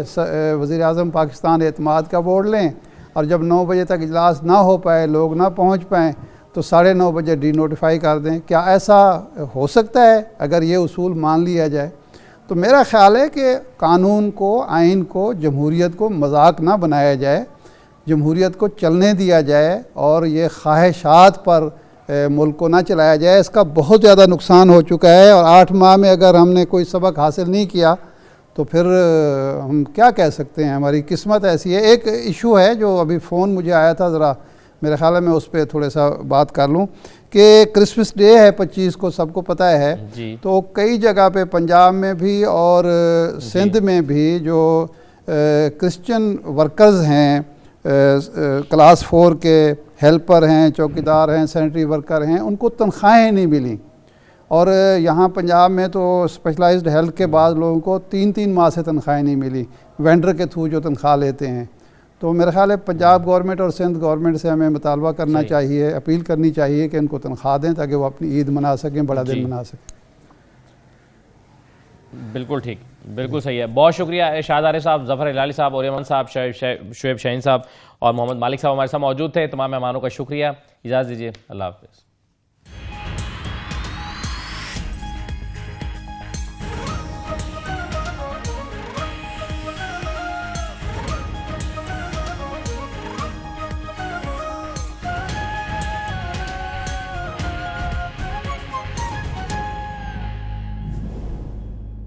وزیر اعظم پاکستان اعتماد کا ووٹ لیں, اور جب 9 بجے تک اجلاس نہ ہو پائے, لوگ نہ پہنچ پائیں, تو 9:30 بجے ڈی نوٹیفائی کر دیں. کیا ایسا ہو سکتا ہے اگر یہ اصول مان لیا جائے؟ تو میرا خیال ہے کہ قانون کو, آئین کو, جمہوریت کو مذاق نہ بنایا جائے, جمہوریت کو چلنے دیا جائے اور یہ خواہشات پر ملک کو نہ چلایا جائے. اس کا بہت زیادہ نقصان ہو چکا ہے, اور 8 ماہ میں اگر ہم نے کوئی سبق حاصل نہیں کیا تو پھر ہم کیا کہہ سکتے ہیں, ہماری قسمت ایسی ہے. ایک ایشو ہے جو ابھی فون مجھے آیا تھا, ذرا میرے خیال ہے میں اس پہ تھوڑا سا بات کر لوں کہ کرسمس ڈے ہے 25 کو, سب کو پتہ ہے. تو کئی جگہ پہ پنجاب میں بھی اور سندھ میں بھی جو کرسچن ورکرز ہیں, کلاس 4 کے ہیلپر ہیں, چوکیدار ہیں, سینیٹری ورکر ہیں, ان کو تنخواہیں نہیں ملیں. اور یہاں پنجاب میں تو اسپیشلائزڈ ہیلتھ کے بعض لوگوں کو 3 ماہ سے تنخواہیں نہیں ملی, وینڈر کے تھرو جو تنخواہ لیتے ہیں. تو میرا خیال ہے پنجاب گورنمنٹ اور سندھ گورنمنٹ سے ہمیں مطالبہ کرنا چاہیے, اپیل کرنی چاہیے کہ ان کو تنخواہ دیں تاکہ وہ اپنی عید منا سکیں, بڑا دن منا سکیں. بالکل ٹھیک، بالکل صحیح ہے. بہت شکریہ ارشاد عارف صاحب، ظفر ہلالی صاحب، اور ایمن صاحب، شعیب شاہین صاحب اور محمد مالک صاحب ہمارے ساتھ موجود تھے. تمام مہمانوں کا شکریہ. اجازت دیجیے، اللہ حافظ.